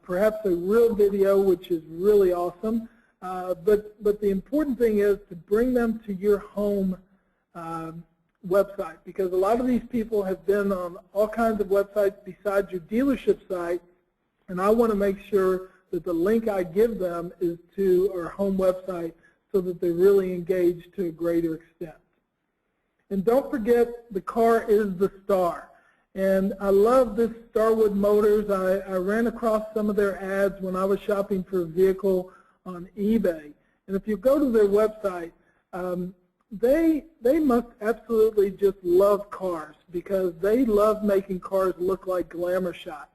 perhaps a real video, which is really awesome. But the important thing is to bring them to your home website, because a lot of these people have been on all kinds of websites besides your dealership site, and I want to make sure that the link I give them is to our home website so that they're really engaged to a greater extent. And don't forget, the car is the star. And I love this Starwood Motors. I ran across some of their ads when I was shopping for a vehicle on eBay. And if you go to their website, they must absolutely just love cars, because they love making cars look like glamour shots.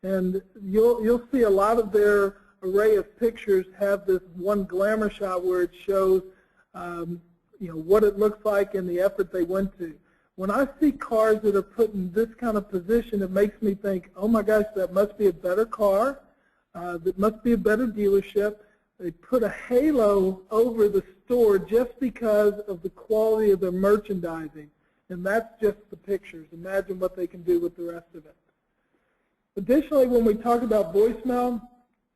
And you'll see a lot of their array of pictures have this one glamour shot where it shows what it looks like and the effort they went to. When I see cars that are put in this kind of position, it makes me think, oh my gosh, that must be a better car, that must be a better dealership. They put a halo over the store just because of the quality of their merchandising, and that's just the pictures. Imagine what they can do with the rest of it. Additionally, when we talk about voicemail,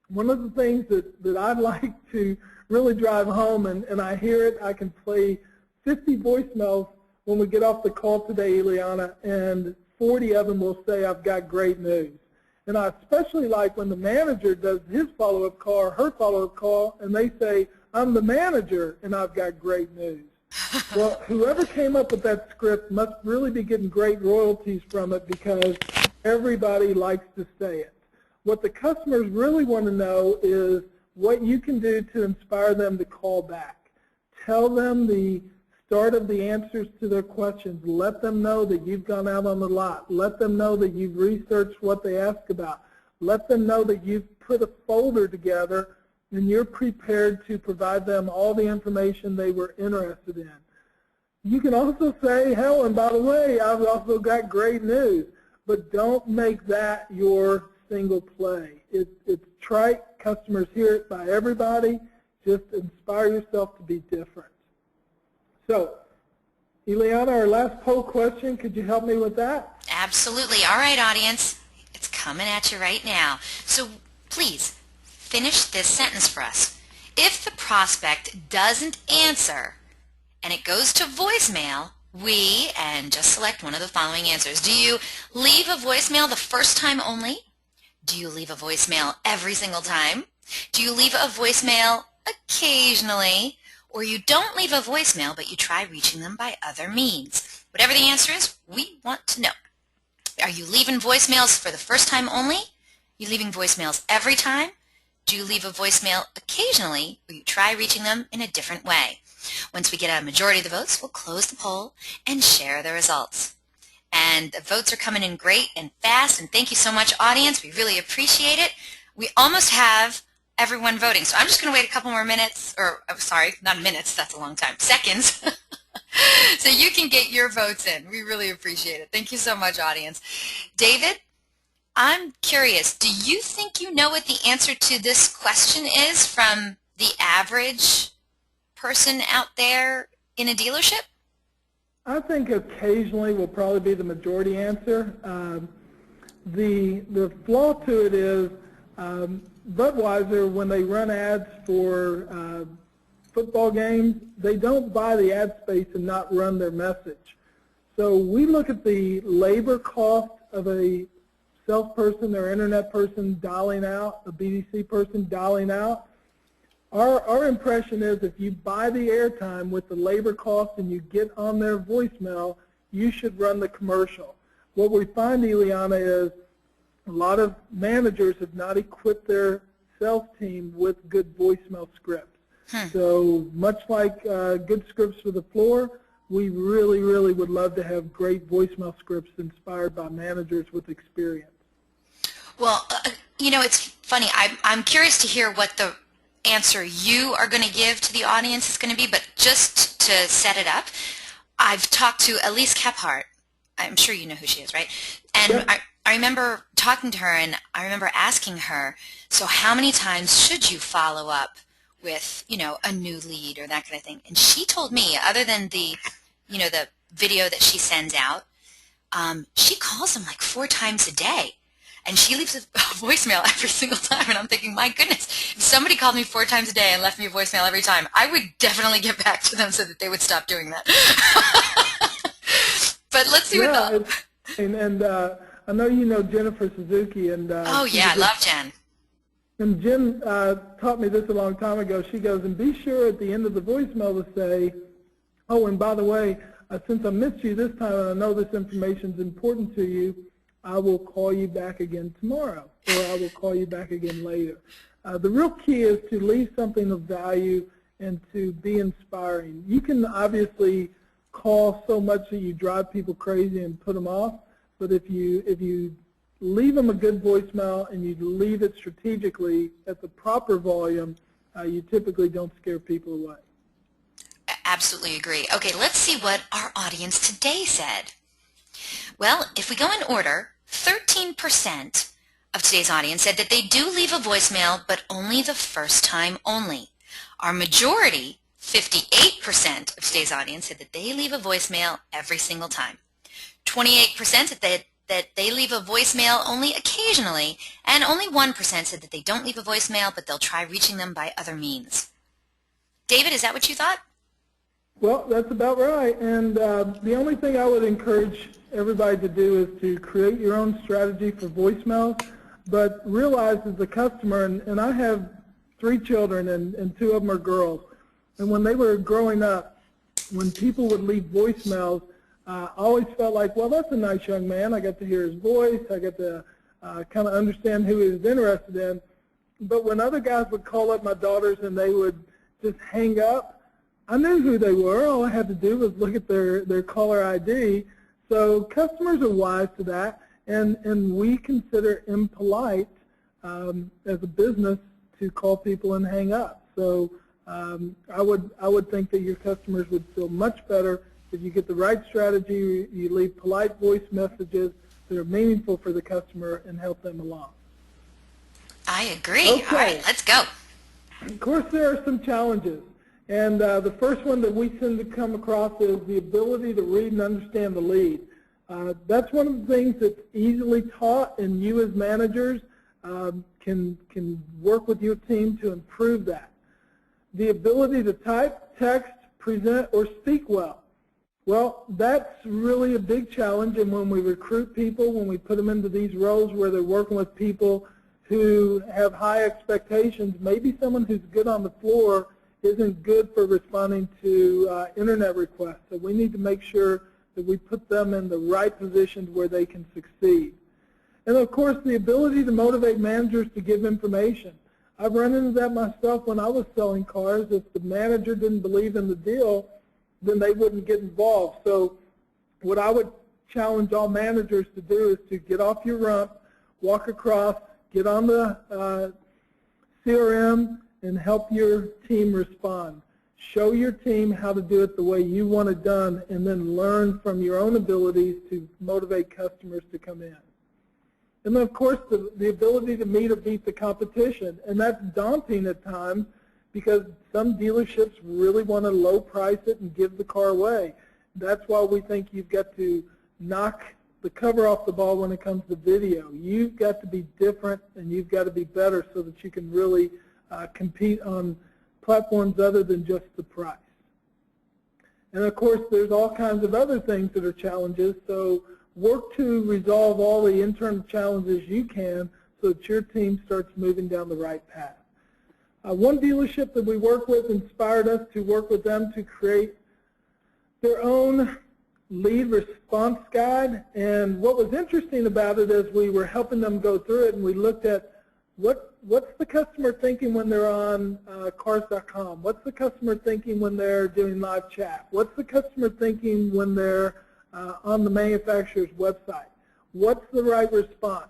one of the things that I'd like to really drive home, and I hear it, I can play 50 voicemails when we get off the call today, Ileana, and 40 of them will say, I've got great news. And I especially like when the manager does his follow-up call or her follow-up call, and they say, I'm the manager, and I've got great news. Well, whoever came up with that script must really be getting great royalties from it, because everybody likes to say it. What the customers really want to know is what you can do to inspire them to call back. Tell them the start of the answers to their questions. Let them know that you've gone out on the lot. Let them know that you've researched what they ask about. Let them know that you've put a folder together and you're prepared to provide them all the information they were interested in. You can also say, hell, and by the way, I've also got great news. But don't make that your single play. It's trite. Customers hear it by everybody. Just inspire yourself to be different. So, Ileana, our last poll question, could you help me with that? Absolutely. All right, audience. It's coming at you right now. So please, finish this sentence for us. If the prospect doesn't answer and it goes to voicemail, and just select one of the following answers. Do you leave a voicemail the first time only? Do you leave a voicemail every single time? Do you leave a voicemail occasionally? Or you don't leave a voicemail, but you try reaching them by other means? Whatever the answer is, we want to know. Are you leaving voicemails for the first time only? Are you leaving voicemails every time? Do you leave a voicemail occasionally, or you try reaching them in a different way? Once we get a majority of the votes, we'll close the poll and share the results. And the votes are coming in great and fast, and thank you so much, audience. We really appreciate it. We almost have everyone voting, so I'm just going to wait a couple more minutes, or sorry, not minutes, that's a long time, seconds, so you can get your votes in. We really appreciate it. Thank you so much, audience. David, I'm curious, do you think you know what the answer to this question is from the average person out there in a dealership? I think occasionally will probably be the majority answer. The flaw to it is Budweiser, when they run ads for football games, they don't buy the ad space and not run their message. So we look at the labor cost of a salesperson or internet person dialing out, a BDC person dialing out. Our impression is if you buy the airtime with the labor cost and you get on their voicemail, you should run the commercial. What we find, Ileana, is a lot of managers have not equipped their sales team with good voicemail scripts. So much like good scripts for the floor, we really, really would love to have great voicemail scripts inspired by managers with experience. Well, You know, it's funny. I'm curious to hear what the answer you are going to give to the audience is going to be, but just to set it up, I've talked to Elise Kephart. I'm sure you know who she is, right? And Yep. I remember talking to her, and I remember asking her, so how many times should you follow up with, you know, a new lead or that kind of thing? And she told me, other than the, you know, the video that she sends out, she calls them like 4 times a day. And she leaves a voicemail every single time. And I'm thinking, my goodness, if somebody called me 4 times a day and left me a voicemail every time, I would definitely get back to them so that they would stop doing that. But let's see what the... And I know you know Jennifer Suzuki. And Oh, yeah, I love Jen. And Jen taught me this a long time ago. She goes, and be sure at the end of the voicemail to say, oh, and by the way, since I missed you this time and I know this information is important to you, I will call you back again tomorrow, or I will call you back again later. The real key is to leave something of value and to be inspiring. You can obviously call so much that you drive people crazy and put them off, but if you leave them a good voicemail and you leave it strategically at the proper volume, you typically don't scare people away. Absolutely agree. Okay, let's see what our audience today said. Well, if we go in order, 13% of today's audience said that they do leave a voicemail, but only the first time only. Our majority, 58% of today's audience, said that they leave a voicemail every single time. 28% said that they leave a voicemail only occasionally, and only 1% said that they don't leave a voicemail, but they'll try reaching them by other means. David, is that what you thought? Well, that's about right. And the only thing I would encourage everybody to do is to create your own strategy for voicemails, but realize as a customer, and I have 3 children and 2 of them are girls, and when they were growing up, when people would leave voicemails, I always felt like, well, that's a nice young man. I got to hear his voice. I got to kind of understand who he was interested in. But when other guys would call up my daughters and they would just hang up, I knew who they were. All I had to do was look at their caller ID. So customers are wise to that, and we consider impolite as a business to call people and hang up. So I would think that your customers would feel much better if you get the right strategy, you leave polite voice messages that are meaningful for the customer and help them along. I agree. Okay. All right, let's go. Of course, there are some challenges. And the first one that we tend to come across is the ability to read and understand the lead. That's one of the things that's easily taught, and you as managers can work with your team to improve that. The ability to type, text, present, or speak well. Well, that's really a big challenge, and when we recruit people, when we put them into these roles where they're working with people who have high expectations, maybe someone who's good on the floor isn't good for responding to internet requests. So we need to make sure that we put them in the right positions where they can succeed. And of course, the ability to motivate managers to give information. I've run into that myself when I was selling cars. If the manager didn't believe in the deal, then they wouldn't get involved. So what I would challenge all managers to do is to get off your rump, walk across, get on the CRM, and help your team respond. Show your team how to do it the way you want it done, and then learn from your own abilities to motivate customers to come in. And then, of course, the ability to meet or beat the competition. And that's daunting at times because some dealerships really want to low price it and give the car away. That's why we think you've got to knock the cover off the ball when it comes to video. You've got to be different and you've got to be better so that you can really compete on platforms other than just the price. And of course, there's all kinds of other things that are challenges, so work to resolve all the internal challenges you can so that your team starts moving down the right path. One dealership that we work with inspired us to work with them to create their own lead response guide, and what was interesting about it is we were helping them go through it and we looked at what's the customer thinking when they're on cars.com? What's the customer thinking when they're doing live chat? What's the customer thinking when they're on the manufacturer's website? What's the right response?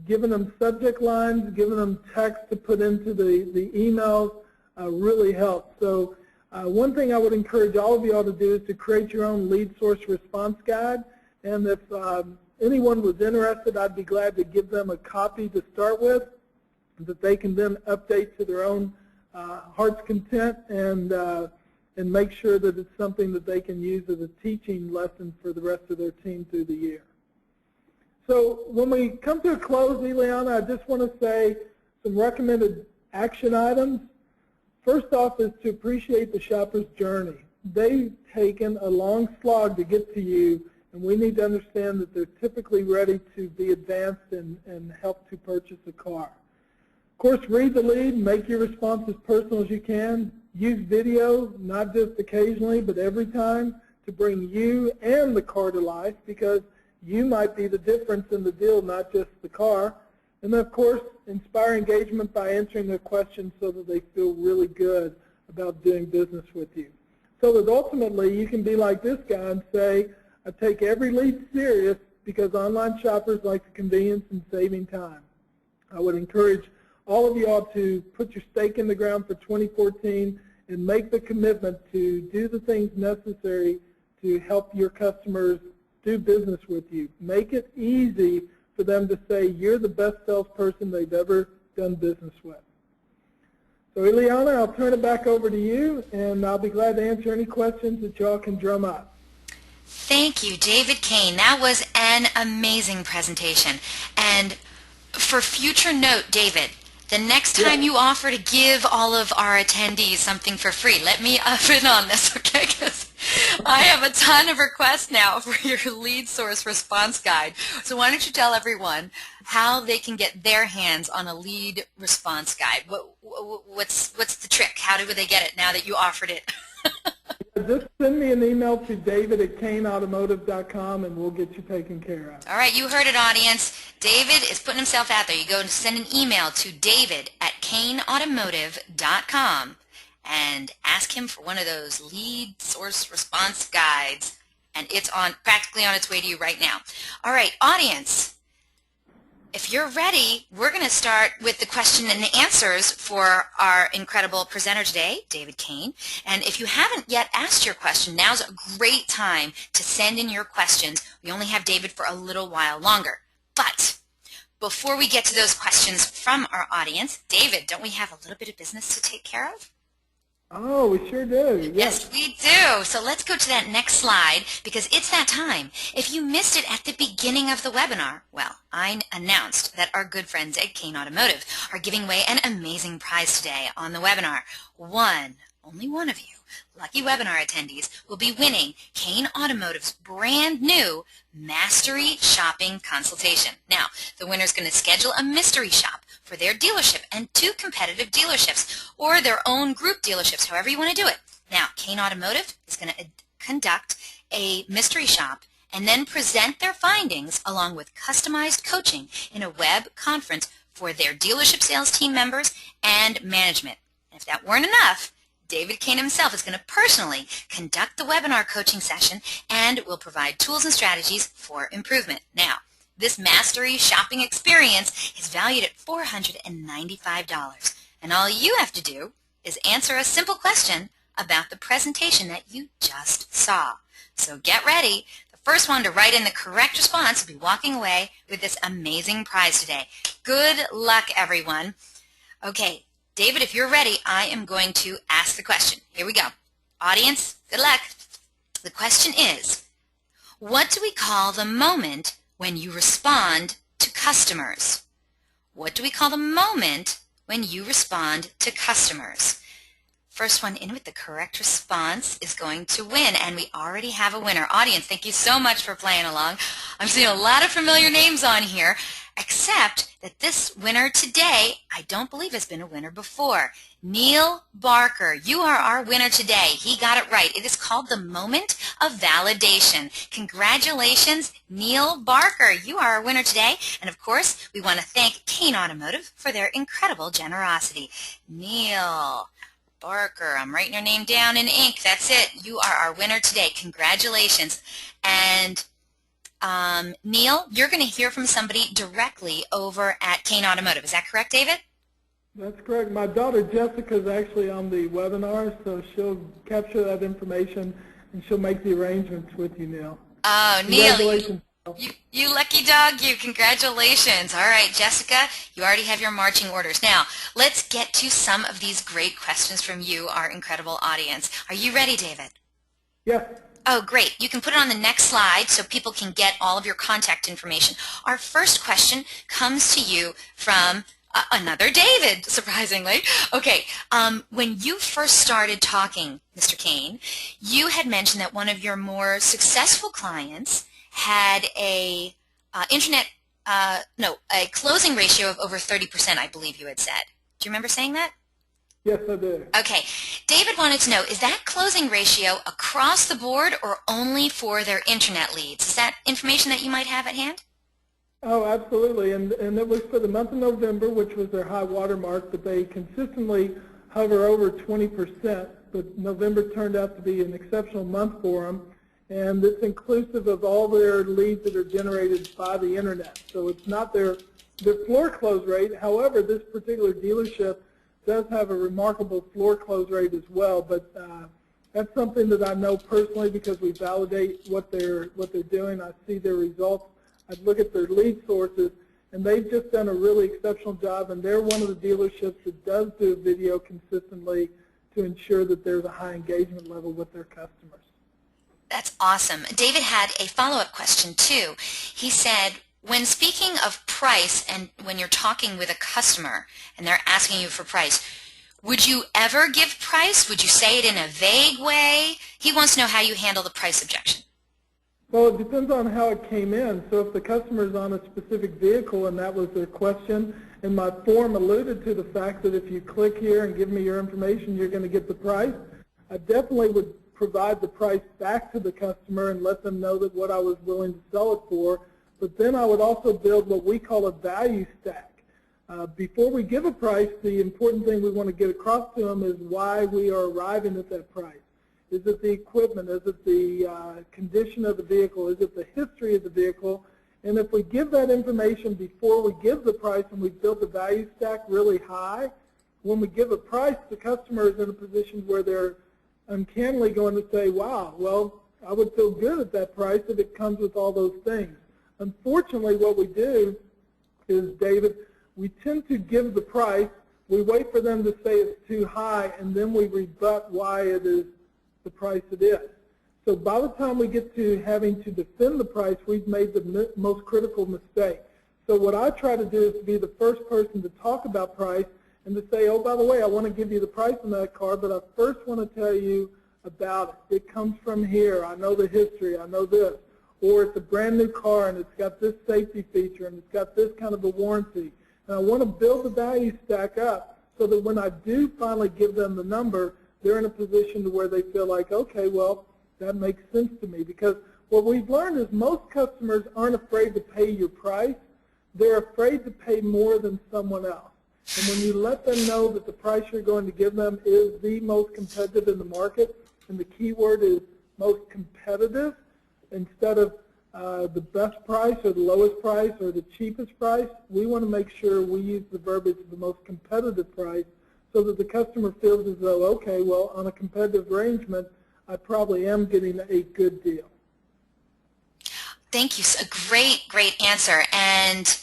giving them subject lines, giving them text to put into the emails really helps. So one thing I would encourage all of you all to do is to create your own lead source response guide. And if anyone was interested, I'd be glad to give them a copy to start with that they can then update to their own heart's content and make sure that it's something that they can use as a teaching lesson for the rest of their team through the year. So when we come to a close, Ileana, I just want to say some recommended action items. First off is to appreciate the shopper's journey. They've taken a long slog to get to you, and we need to understand that they're typically ready to be advanced and help to purchase a car. Of course, read the lead, make your response as personal as you can. Use video, not just occasionally, but every time, to bring you and the car to life, because you might be the difference in the deal, not just the car. And then, of course, inspire engagement by answering their questions so that they feel really good about doing business with you. So that ultimately you can be like this guy and say, I take every lead serious because online shoppers like the convenience and saving time. I would encourage all of you all to put your stake in the ground for 2014 and make the commitment to do the things necessary to help your customers do business with you. Make it easy for them to say you're the best salesperson they've ever done business with. So Ileana, I'll turn it back over to you, and I'll be glad to answer any questions that y'all can drum up. Thank you, David Kain. That was an amazing presentation. And for future note, David, the next time you offer to give all of our attendees something for free, let me up in on this, okay? Because I have a ton of requests now for your lead source response guide. So why don't you tell everyone how they can get their hands on a lead response guide? What's the trick? How do they get it now that you offered it? Just send me an email to david@kainautomotive.com and we'll get you taken care of. All right, you heard it, audience. David is putting himself out there. You go and send an email to david@kainautomotive.com and ask him for one of those lead source response guides, and it's practically on its way to you right now. All right, audience, if you're ready, we're going to start with the question and answers for our incredible presenter today, David Kain. And if you haven't yet asked your question, now's a great time to send in your questions. We only have David for a little while longer. But before we get to those questions from our audience, David, don't we have a little bit of business to take care of? Oh, we sure do. Yes, we do. So let's go to that next slide because it's that time. If you missed it at the beginning of the webinar, well, I announced that our good friends at Kain Automotive are giving away an amazing prize today on the webinar. Only one of you lucky webinar attendees will be winning Kain Automotive's brand new Mastery Shopping Consultation. Now, the winner's going to schedule a mystery shop for their dealership and 2 competitive dealerships or their own group dealerships, however you want to do it. Now, Kain Automotive is going to conduct a mystery shop and then present their findings along with customized coaching in a web conference for their dealership sales team members and management. And if that weren't enough, David Kain himself is going to personally conduct the webinar coaching session and will provide tools and strategies for improvement. Now, this mastery shopping experience is valued at $495, and all you have to do is answer a simple question about the presentation that you just saw. So get ready. The first one to write in the correct response will be walking away with this amazing prize today. Good luck, everyone. Okay. David, if you're ready, I am going to ask the question. Here we go. Audience, good luck. The question is, what do we call the moment when you respond to customers? What do we call the moment when you respond to customers? First one in with the correct response is going to win, and we already have a winner. Audience, thank you so much for playing along. I'm seeing a lot of familiar names on here, except that this winner today, I don't believe has been a winner before. Neil Barker, you are our winner today. He got it right. It is called the moment of validation. Congratulations, Neil Barker. You are our winner today. And of course, we want to thank Kain Automotive for their incredible generosity. Neil Barker, I'm writing your name down in ink. That's it. You are our winner today. Congratulations. And Neil, you're going to hear from somebody directly over at Kain Automotive. Is that correct, David? That's correct. My daughter Jessica is actually on the webinar, so she'll capture that information and she'll make the arrangements with you, Neil. Oh, Neil. Congratulations. You lucky dog, you. Congratulations. All right, Jessica, you already have your marching orders. Now, let's get to some of these great questions from you, our incredible audience. Are you ready, David? Yes. Oh, great. You can put it on the next slide so people can get all of your contact information. Our first question comes to you from another David, surprisingly. Okay, when you first started talking, Mr. Kain, you had mentioned that one of your more successful clients had a closing ratio of over 30%, I believe you had said. Do you remember saying that? Yes, I do. Okay. David wanted to know, is that closing ratio across the board or only for their internet leads? Is that information that you might have at hand? Oh, absolutely. And it was for the month of November, which was their high water mark, but they consistently hover over 20%. But November turned out to be an exceptional month for them. And it's inclusive of all their leads that are generated by the internet. So it's not their floor close rate. However, this particular dealership does have a remarkable floor close rate as well. But that's something that I know personally because we validate what they're doing. I see their results. I look at their lead sources, and they've just done a really exceptional job. And they're one of the dealerships that does do video consistently to ensure that there's a high engagement level with their customers. That's awesome. David had a follow-up question, too. He said, when speaking of price and when you're talking with a customer and they're asking you for price, would you ever give price? Would you say it in a vague way? He wants to know how you handle the price objection. Well, it depends on how it came in. So if the customer is on a specific vehicle and that was their question, and my form alluded to the fact that if you click here and give me your information, you're going to get the price, I definitely would provide the price back to the customer and let them know that what I was willing to sell it for. But then I would also build what we call a value stack. Before we give a price, the important thing we want to get across to them is why we are arriving at that price. Is it the equipment? Is it the condition of the vehicle? Is it the history of the vehicle? And if we give that information before we give the price and we build the value stack really high, when we give a price, the customer is in a position where they're uncannily going to say, wow, well, I would feel good at that price if it comes with all those things. Unfortunately, what we do is, David, we tend to give the price, we wait for them to say it's too high, and then we rebut why it is the price it is. So by the time we get to having to defend the price, we've made the most critical mistake. So what I try to do is to be the first person to talk about price and to say, oh, by the way, I want to give you the price on that car, but I first want to tell you about it. It comes from here. I know the history. I know this. Or it's a brand new car and it's got this safety feature and it's got this kind of a warranty. And I want to build the value stack up so that when I do finally give them the number, they're in a position to where they feel like, okay, well, that makes sense to me. Because what we've learned is most customers aren't afraid to pay your price. They're afraid to pay more than someone else. And when you let them know that the price you're going to give them is the most competitive in the market, and the key word is most competitive, instead of the best price or the lowest price or the cheapest price, we want to make sure we use the verbiage of the most competitive price so that the customer feels as though, okay, well, on a competitive arrangement, I probably am getting a good deal. Thank you. A great, great answer. And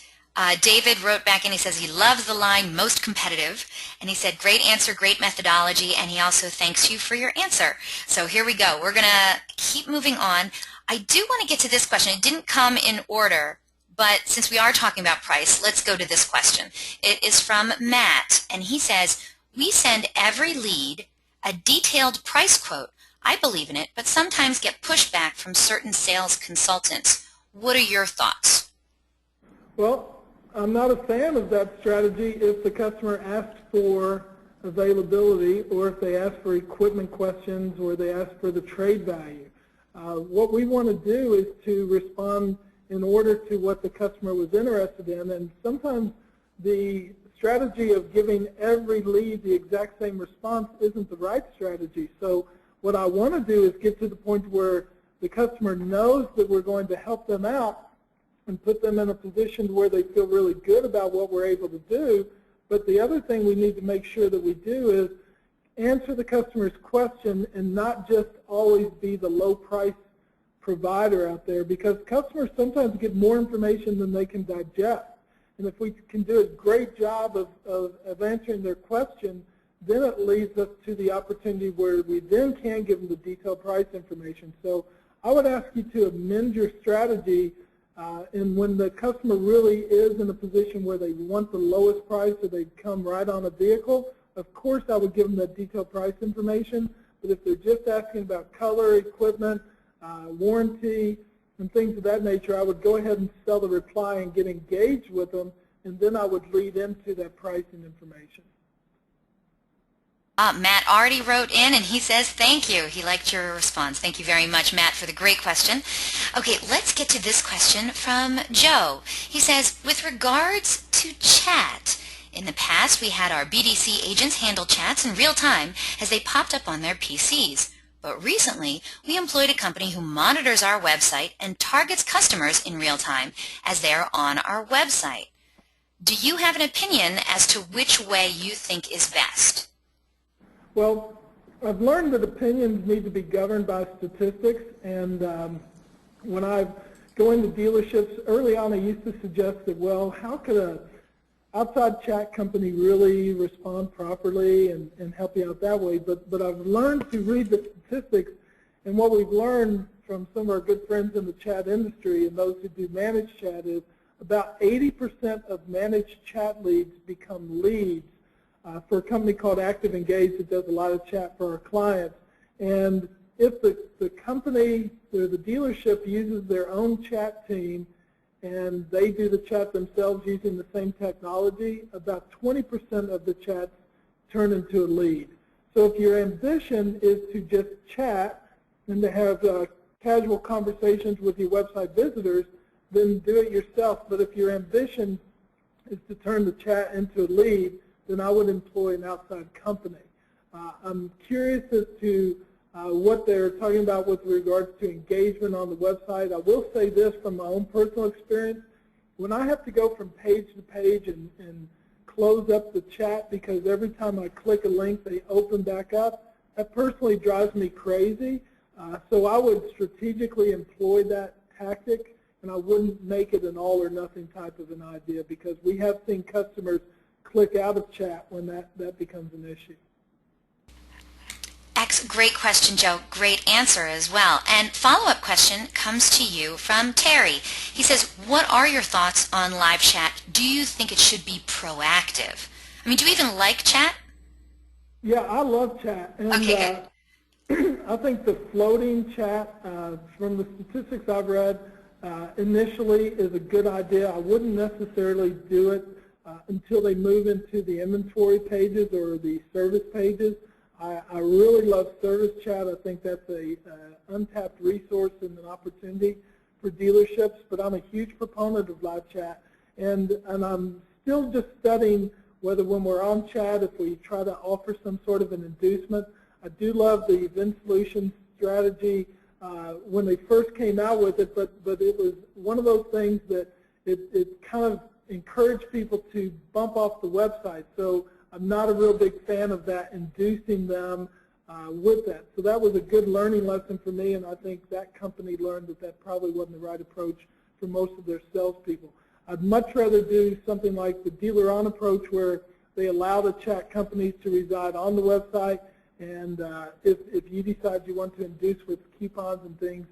David wrote back and he says he loves the line most competitive. And he said, great answer, great methodology. And he also thanks you for your answer. So here we go. We're going to keep moving on. I do want to get to this question. It didn't come in order, but since we are talking about price, let's go to this question. It is from Matt, and he says, we send every lead a detailed price quote. I believe in it, but sometimes get pushback from certain sales consultants. What are your thoughts? Well, I'm not a fan of that strategy if the customer asks for availability or if they ask for equipment questions or they ask for the trade value. What we want to do is to respond in order to what the customer was interested in, and sometimes the strategy of giving every lead the exact same response isn't the right strategy. So what I want to do is get to the point where the customer knows that we're going to help them out and put them in a position where they feel really good about what we're able to do. But the other thing we need to make sure that we do is answer the customer's question and not just always be the low price provider out there, because customers sometimes get more information than they can digest. And if we can do a great job of answering their question, then it leads us to the opportunity where we then can give them the detailed price information. So I would ask you to amend your strategy, and when the customer really is in a position where they want the lowest price or they come right on a vehicle, of course I would give them the detailed price information. But if they're just asking about color, equipment, warranty, and things of that nature, I would go ahead and sell the reply and get engaged with them, and then I would lead into that pricing information. Matt already wrote in, and he says thank you. He liked your response. Thank you very much, Matt, for the great question. Okay, let's get to this question from Joe. He says, with regards to chat, in the past we had our BDC agents handle chats in real time as they popped up on their PCs. But recently, we employed a company who monitors our website and targets customers in real time as they are on our website. Do you have an opinion as to which way you think is best? Well, I've learned that opinions need to be governed by statistics, and when I go into dealerships, early on I used to suggest that, well, how could an outside chat company really respond properly and help you out that way? But I've learned to read the statistics, and what we've learned from some of our good friends in the chat industry and those who do managed chat is about 80% of managed chat leads become leads for a company called Active Engage that does a lot of chat for our clients. And if the company or the dealership uses their own chat team and they do the chat themselves using the same technology, about 20% of the chats turn into a lead. So if your ambition is to just chat and to have casual conversations with your website visitors, then do it yourself. But if your ambition is to turn the chat into a lead, then I would employ an outside company. I'm curious as to what they're talking about with regards to engagement on the website. I will say this from my own personal experience. When I have to go from page to page and close up the chat because every time I click a link they open back up, that personally drives me crazy. So I would strategically employ that tactic, and I wouldn't make it an all or nothing type of an idea, because we have seen customers click out of chat when that becomes an issue. Great question, Joe. Great answer as well. And follow-up question comes to you from Terry. He says, what are your thoughts on live chat? Do you think it should be proactive? I mean, do you even like chat? Yeah, I love chat. And, okay, good. I think the floating chat, from the statistics I've read, initially is a good idea. I wouldn't necessarily do it until they move into the inventory pages or the service pages. I really love service chat. I think that's a untapped resource and an opportunity for dealerships, but I'm a huge proponent of live chat. And I'm still just studying whether when we're on chat, if we try to offer some sort of an inducement. I do love the event solutions strategy when they first came out with it, but it was one of those things that it kind of encouraged people to bump off the website. So I'm not a real big fan of that, inducing them with that. So that was a good learning lesson for me, and I think that company learned that that probably wasn't the right approach for most of their salespeople. I'd much rather do something like the dealer-on approach, where they allow the chat companies to reside on the website, and if you decide you want to induce with coupons and things,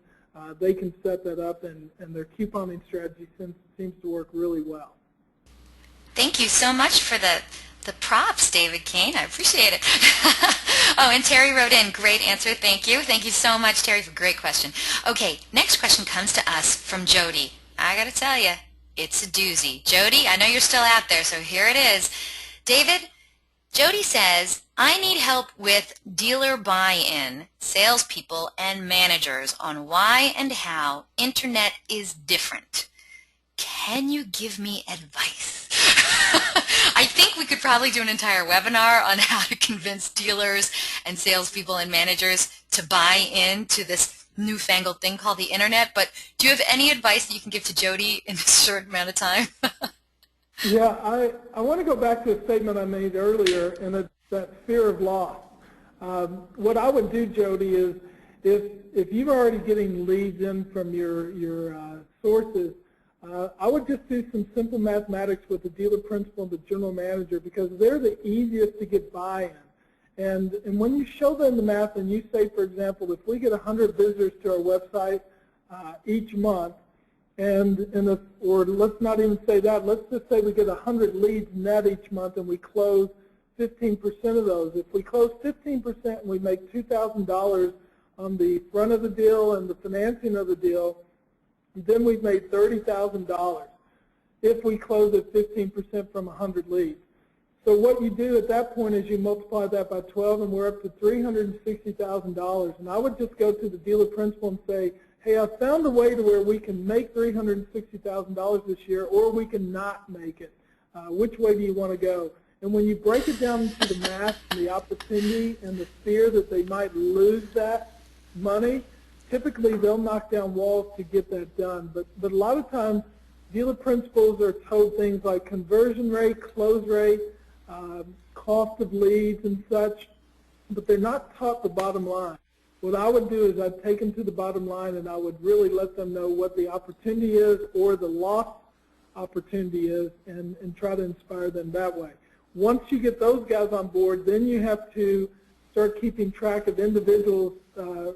they can set that up, and their couponing strategy seems to work really well. Thank you so much for the props, David Kain. I appreciate it. Oh, and Terry wrote in, great answer. Thank you. Thank you so much, Terry, for a great question. Okay, next question comes to us from Jody. I got to tell you, it's a doozy. Jody, I know you're still out there, so here it is. David, Jody says, I need help with dealer buy-in, salespeople, and managers on why and how Internet is different. Can you give me advice? I think we could probably do an entire webinar on how to convince dealers and salespeople and managers to buy into this newfangled thing called the internet, but do you have any advice that you can give to Jody in this short amount of time? Yeah, I want to go back to a statement I made earlier, and it's that fear of loss. What I would do, Jody, is if you're already getting leads in from your sources, I would just do some simple mathematics with the dealer principal and the general manager, because they're the easiest to get buy-in. And when you show them the math and you say, for example, if we get 100 visitors to our website each month, or let's not even say that, let's just say we get 100 leads net each month and we close 15% of those. If we close 15% and we make $2,000 on the front of the deal and the financing of the deal, then we've made $30,000 if we close at 15% from 100 leads. So what you do at that point is you multiply that by 12, and we're up to $360,000. And I would just go to the dealer principal and say, hey, I found a way to where we can make $360,000 this year, or we can not make it. Which way do you want to go? And when you break it down to the math and the opportunity and the fear that they might lose that money, typically they'll knock down walls to get that done. But a lot of times dealer principals are told things like conversion rate, close rate, cost of leads and such, but they're not taught the bottom line. What I would do is I'd take them to the bottom line, and I would really let them know what the opportunity is or the lost opportunity is, and try to inspire them that way. Once you get those guys on board, then you have to start keeping track of individuals'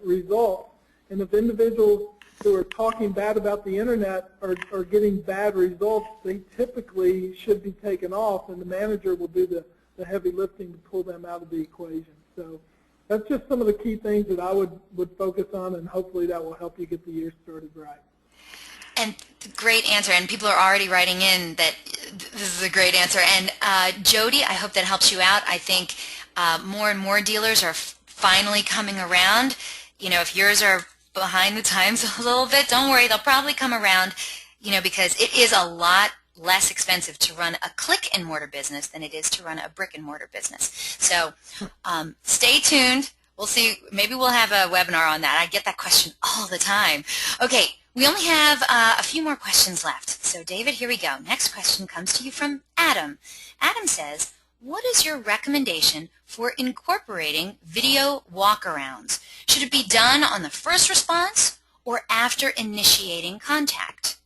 results. And if individuals who are talking bad about the internet are getting bad results, they typically should be taken off, and the manager will do the heavy lifting to pull them out of the equation. So that's just some of the key things that I would focus on, and hopefully that will help you get the year started right. And great answer, and people are already writing in that this is a great answer. And Jody, I hope that helps you out. I think more and more dealers are finally coming around. You know, if yours are behind the times a little bit, don't worry, they'll probably come around, you know, because it is a lot less expensive to run a click-and-mortar business than it is to run a brick-and-mortar business. So stay tuned. We'll see. Maybe we'll have a webinar on that. I get that question all the time. Okay, we only have a few more questions left. So David, here we go. Next question comes to you from Adam. Adam says, what is your recommendation for incorporating video walkarounds? Should it be done on the first response or after initiating contact?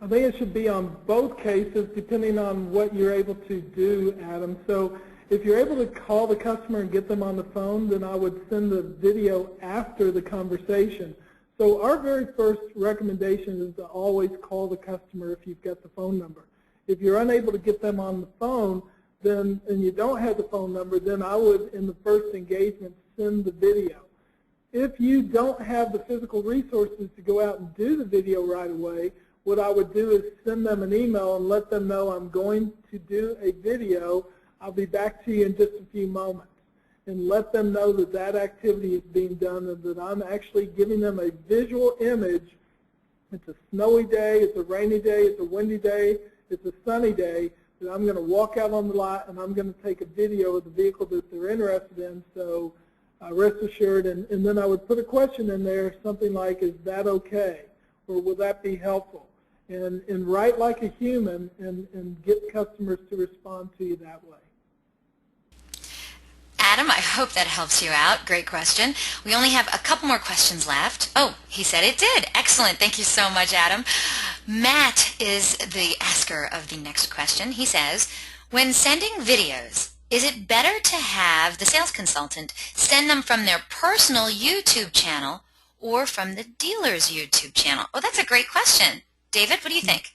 I think it should be on both cases, depending on what you're able to do, Adam. So if you're able to call the customer and get them on the phone, then I would send the video after the conversation. So our very first recommendation is to always call the customer if you've got the phone number. If you're unable to get them on the phone, then, and you don't have the phone number, then I would, in the first engagement, send the video. If you don't have the physical resources to go out and do the video right away, what I would do is send them an email and let them know I'm going to do a video. I'll be back to you in just a few moments. And let them know that that activity is being done and that I'm actually giving them a visual image. It's a snowy day, it's a rainy day, it's a windy day, it's a sunny day, that I'm going to walk out on the lot and I'm going to take a video of the vehicle that they're interested in. So rest assured, and then I would put a question in there, something like, is that okay? Or will that be helpful? And write like a human and get customers to respond to you that way. Adam, I hope that helps you out. Great question. We only have a couple more questions left. Oh, he said it did. Excellent. Thank you so much, Adam. Matt is the asker of the next question. He says, when sending videos, is it better to have the sales consultant send them from their personal YouTube channel or from the dealer's YouTube channel? Oh, that's a great question. David, what do you think?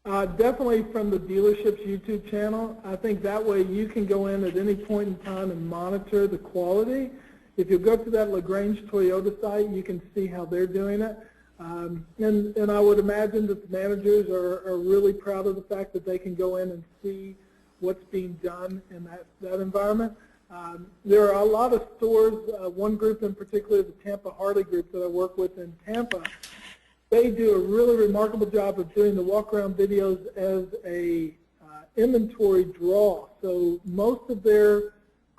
Definitely from the dealership's YouTube channel. I think that way you can go in at any point in time and monitor the quality. If you go to that LaGrange Toyota site, you can see how they're doing it. And I would imagine that the managers are really proud of the fact that they can go in and see what's being done in that environment. There are a lot of stores, one group in particular, the Tampa Harley group that I work with in Tampa. They do a really remarkable job of doing the walk-around videos as a inventory draw. So most of their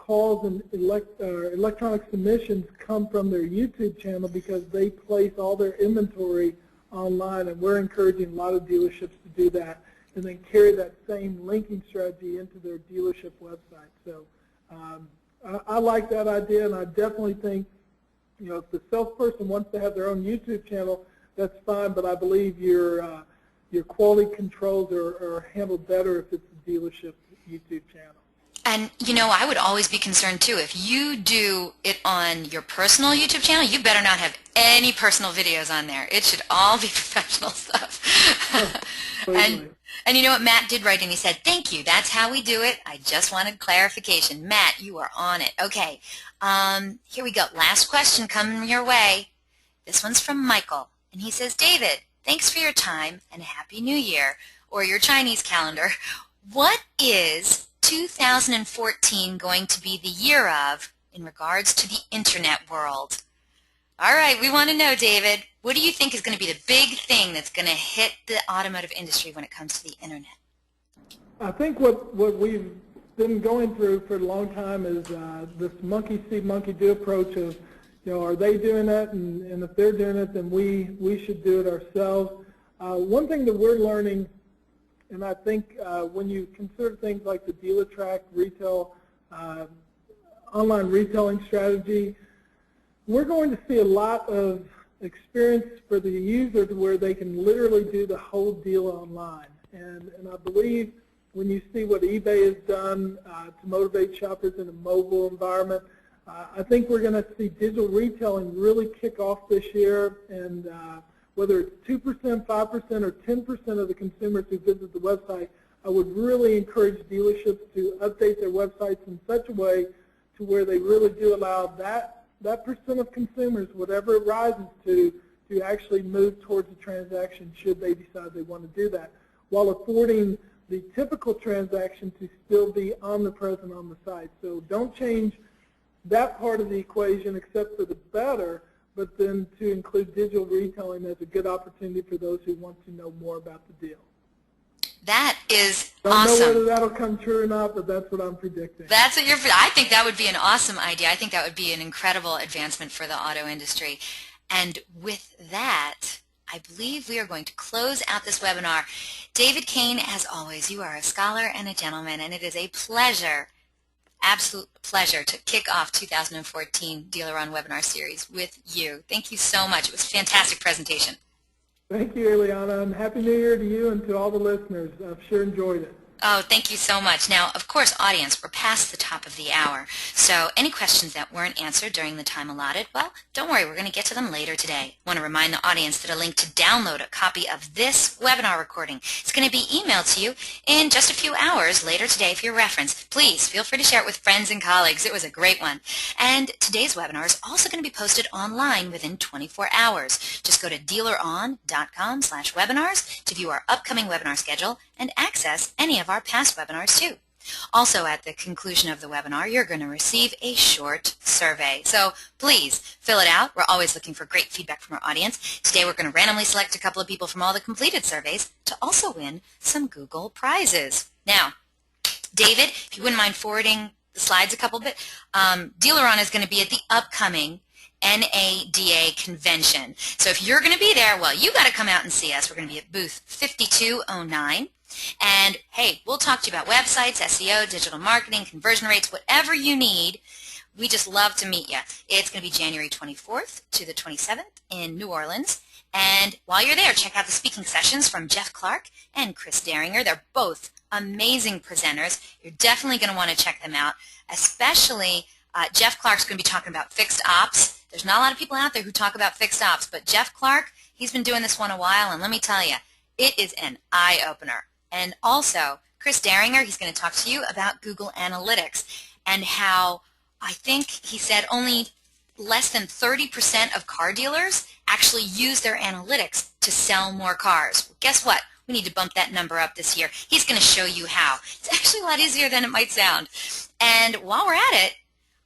calls and electronic submissions come from their YouTube channel because they place all their inventory online, and we're encouraging a lot of dealerships to do that and then carry that same linking strategy into their dealership website. So I like that idea, and I definitely think, if the salesperson wants to have their own YouTube channel, that's fine, but I believe your quality controls are handled better if it's a dealership YouTube channel. And, I would always be concerned, too. If you do it on your personal YouTube channel, you better not have any personal videos on there. It should all be professional stuff. And you know what Matt did write, and he said, thank you. That's how we do it. I just wanted clarification. Matt, you are on it. Okay. Here we go. Last question coming your way. This one's from Michael. And he says, David, thanks for your time and Happy New Year, or your Chinese calendar. What is 2014 going to be the year of in regards to the Internet world? All right, we want to know, David, what do you think is going to be the big thing that's going to hit the automotive industry when it comes to the Internet? I think what we've been going through for a long time is this monkey see, monkey do approach of, are they doing it? And if they're doing it, then we should do it ourselves. One thing that we're learning, and I think when you consider things like the dealer track retail, online retailing strategy, we're going to see a lot of experience for the user to where they can literally do the whole deal online. And I believe when you see what eBay has done to motivate shoppers in a mobile environment, I think we're going to see digital retailing really kick off this year, and whether it's 2%, 5%, or 10% of the consumers who visit the website, I would really encourage dealerships to update their websites in such a way to where they really do allow that percent of consumers, whatever it rises to actually move towards a transaction should they decide they want to do that, while affording the typical transaction to still be omnipresent on the site. So don't change that part of the equation except for the better, but then to include digital retailing as a good opportunity for those who want to know more about the deal. That is awesome. Awesome. Don't know whether that'll come true or not, but that's what I'm predicting. That's what I think that would be an awesome idea. I think that would be an incredible advancement for the auto industry. And with that, I believe we are going to close out this webinar. David Kain, as always, you are a scholar and a gentleman, and it is a pleasure, absolute pleasure, to kick off 2014 Dealer On Webinar Series with you. Thank you so much. It was a fantastic presentation. Thank you, Eliana, and Happy New Year to you and to all the listeners. I've sure enjoyed it. Oh, thank you so much. Now, of course, audience, we're past the top of the hour, so any questions that weren't answered during the time allotted, well, don't worry, we're going to get to them later today. I want to remind the audience that a link to download a copy of this webinar recording is going to be emailed to you in just a few hours later today for your reference. Please feel free to share it with friends and colleagues. It was a great one. And today's webinar is also going to be posted online within 24 hours. Just go to dealeron.com/webinars to view our upcoming webinar schedule and access any of our past webinars too. Also, at the conclusion of the webinar, you're going to receive a short survey. So please fill it out. We're always looking for great feedback from our audience. Today we're going to randomly select a couple of people from all the completed surveys to also win some Google prizes. Now, David, if you wouldn't mind forwarding the slides a couple bit, DealerOn is going to be at the upcoming NADA convention. So if you're going to be there, well, you got to come out and see us. We're going to be at booth 5209. And hey, we'll talk to you about websites, SEO, digital marketing, conversion rates, whatever you need. We just love to meet you. It's going to be January 24th to the 27th in New Orleans. And while you're there, check out the speaking sessions from Jeff Clark and Chris Daringer. They're both amazing presenters. You're definitely going to want to check them out, especially Jeff Clark's going to be talking about fixed ops. There's not a lot of people out there who talk about fixed ops, but Jeff Clark, he's been doing this one a while, and let me tell you, it is an eye-opener. And also, Chris Daringer, he's going to talk to you about Google Analytics and how I think he said only less than 30% of car dealers actually use their analytics to sell more cars. Well, guess what? We need to bump that number up this year. He's going to show you how. It's actually a lot easier than it might sound. And while we're at it,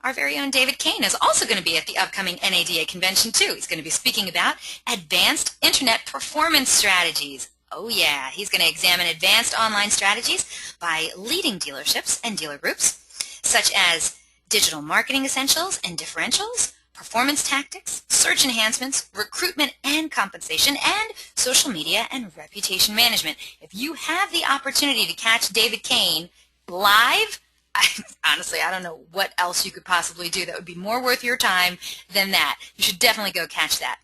our very own David Kain is also going to be at the upcoming NADA convention too. He's going to be speaking about advanced internet performance strategies. Oh yeah, he's going to examine advanced online strategies by leading dealerships and dealer groups, such as digital marketing essentials and differentials, performance tactics, search enhancements, recruitment and compensation, and social media and reputation management. If you have the opportunity to catch David Kain live, honestly, I don't know what else you could possibly do that would be more worth your time than that. You should definitely go catch that.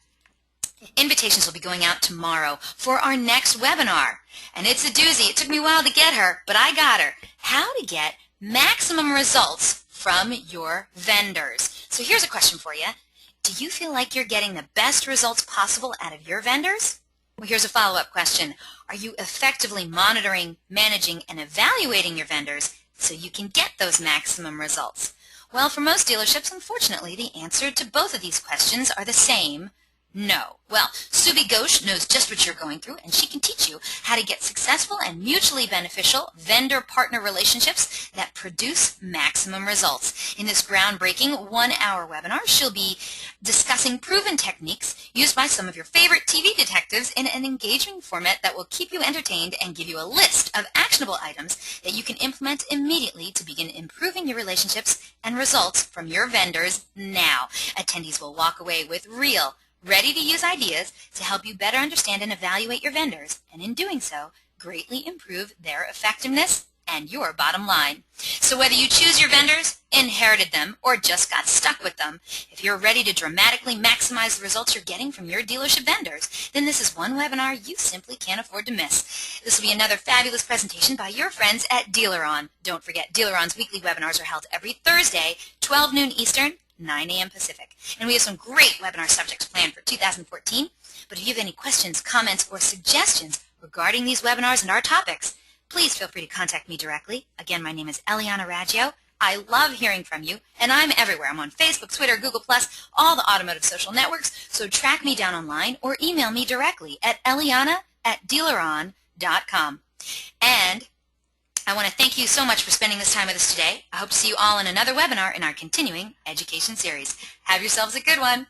Invitations will be going out tomorrow for our next webinar. And it's a doozy. It took me a while to get her, but I got her. How to get maximum results from your vendors. So here's a question for you. Do you feel like you're getting the best results possible out of your vendors? Well, here's a follow-up question. Are you effectively monitoring, managing, and evaluating your vendors so you can get those maximum results? Well, for most dealerships, unfortunately, the answer to both of these questions are the same. No. Well, Subi Ghosh knows just what you're going through, and she can teach you how to get successful and mutually beneficial vendor-partner relationships that produce maximum results. In this groundbreaking one-hour webinar, she'll be discussing proven techniques used by some of your favorite TV detectives in an engaging format that will keep you entertained and give you a list of actionable items that you can implement immediately to begin improving your relationships and results from your vendors now. Attendees will walk away with real, ready-to-use ideas to help you better understand and evaluate your vendors, and in doing so, greatly improve their effectiveness and your bottom line. So whether you choose your vendors, inherited them, or just got stuck with them, if you're ready to dramatically maximize the results you're getting from your dealership vendors, then this is one webinar you simply can't afford to miss. This will be another fabulous presentation by your friends at Dealer On. Don't forget, Dealer On's weekly webinars are held every Thursday, 12 noon Eastern, 9 a.m. Pacific. And we have some great webinar subjects planned for 2014. But if you have any questions, comments, or suggestions regarding these webinars and our topics, please feel free to contact me directly. Again, my name is Eliana Raggio. I love hearing from you, and I'm everywhere. I'm on Facebook, Twitter, Google+, all the automotive social networks, so track me down online or email me directly at eliana@dealeron.com. And I want to thank you so much for spending this time with us today. I hope to see you all in another webinar in our continuing education series. Have yourselves a good one.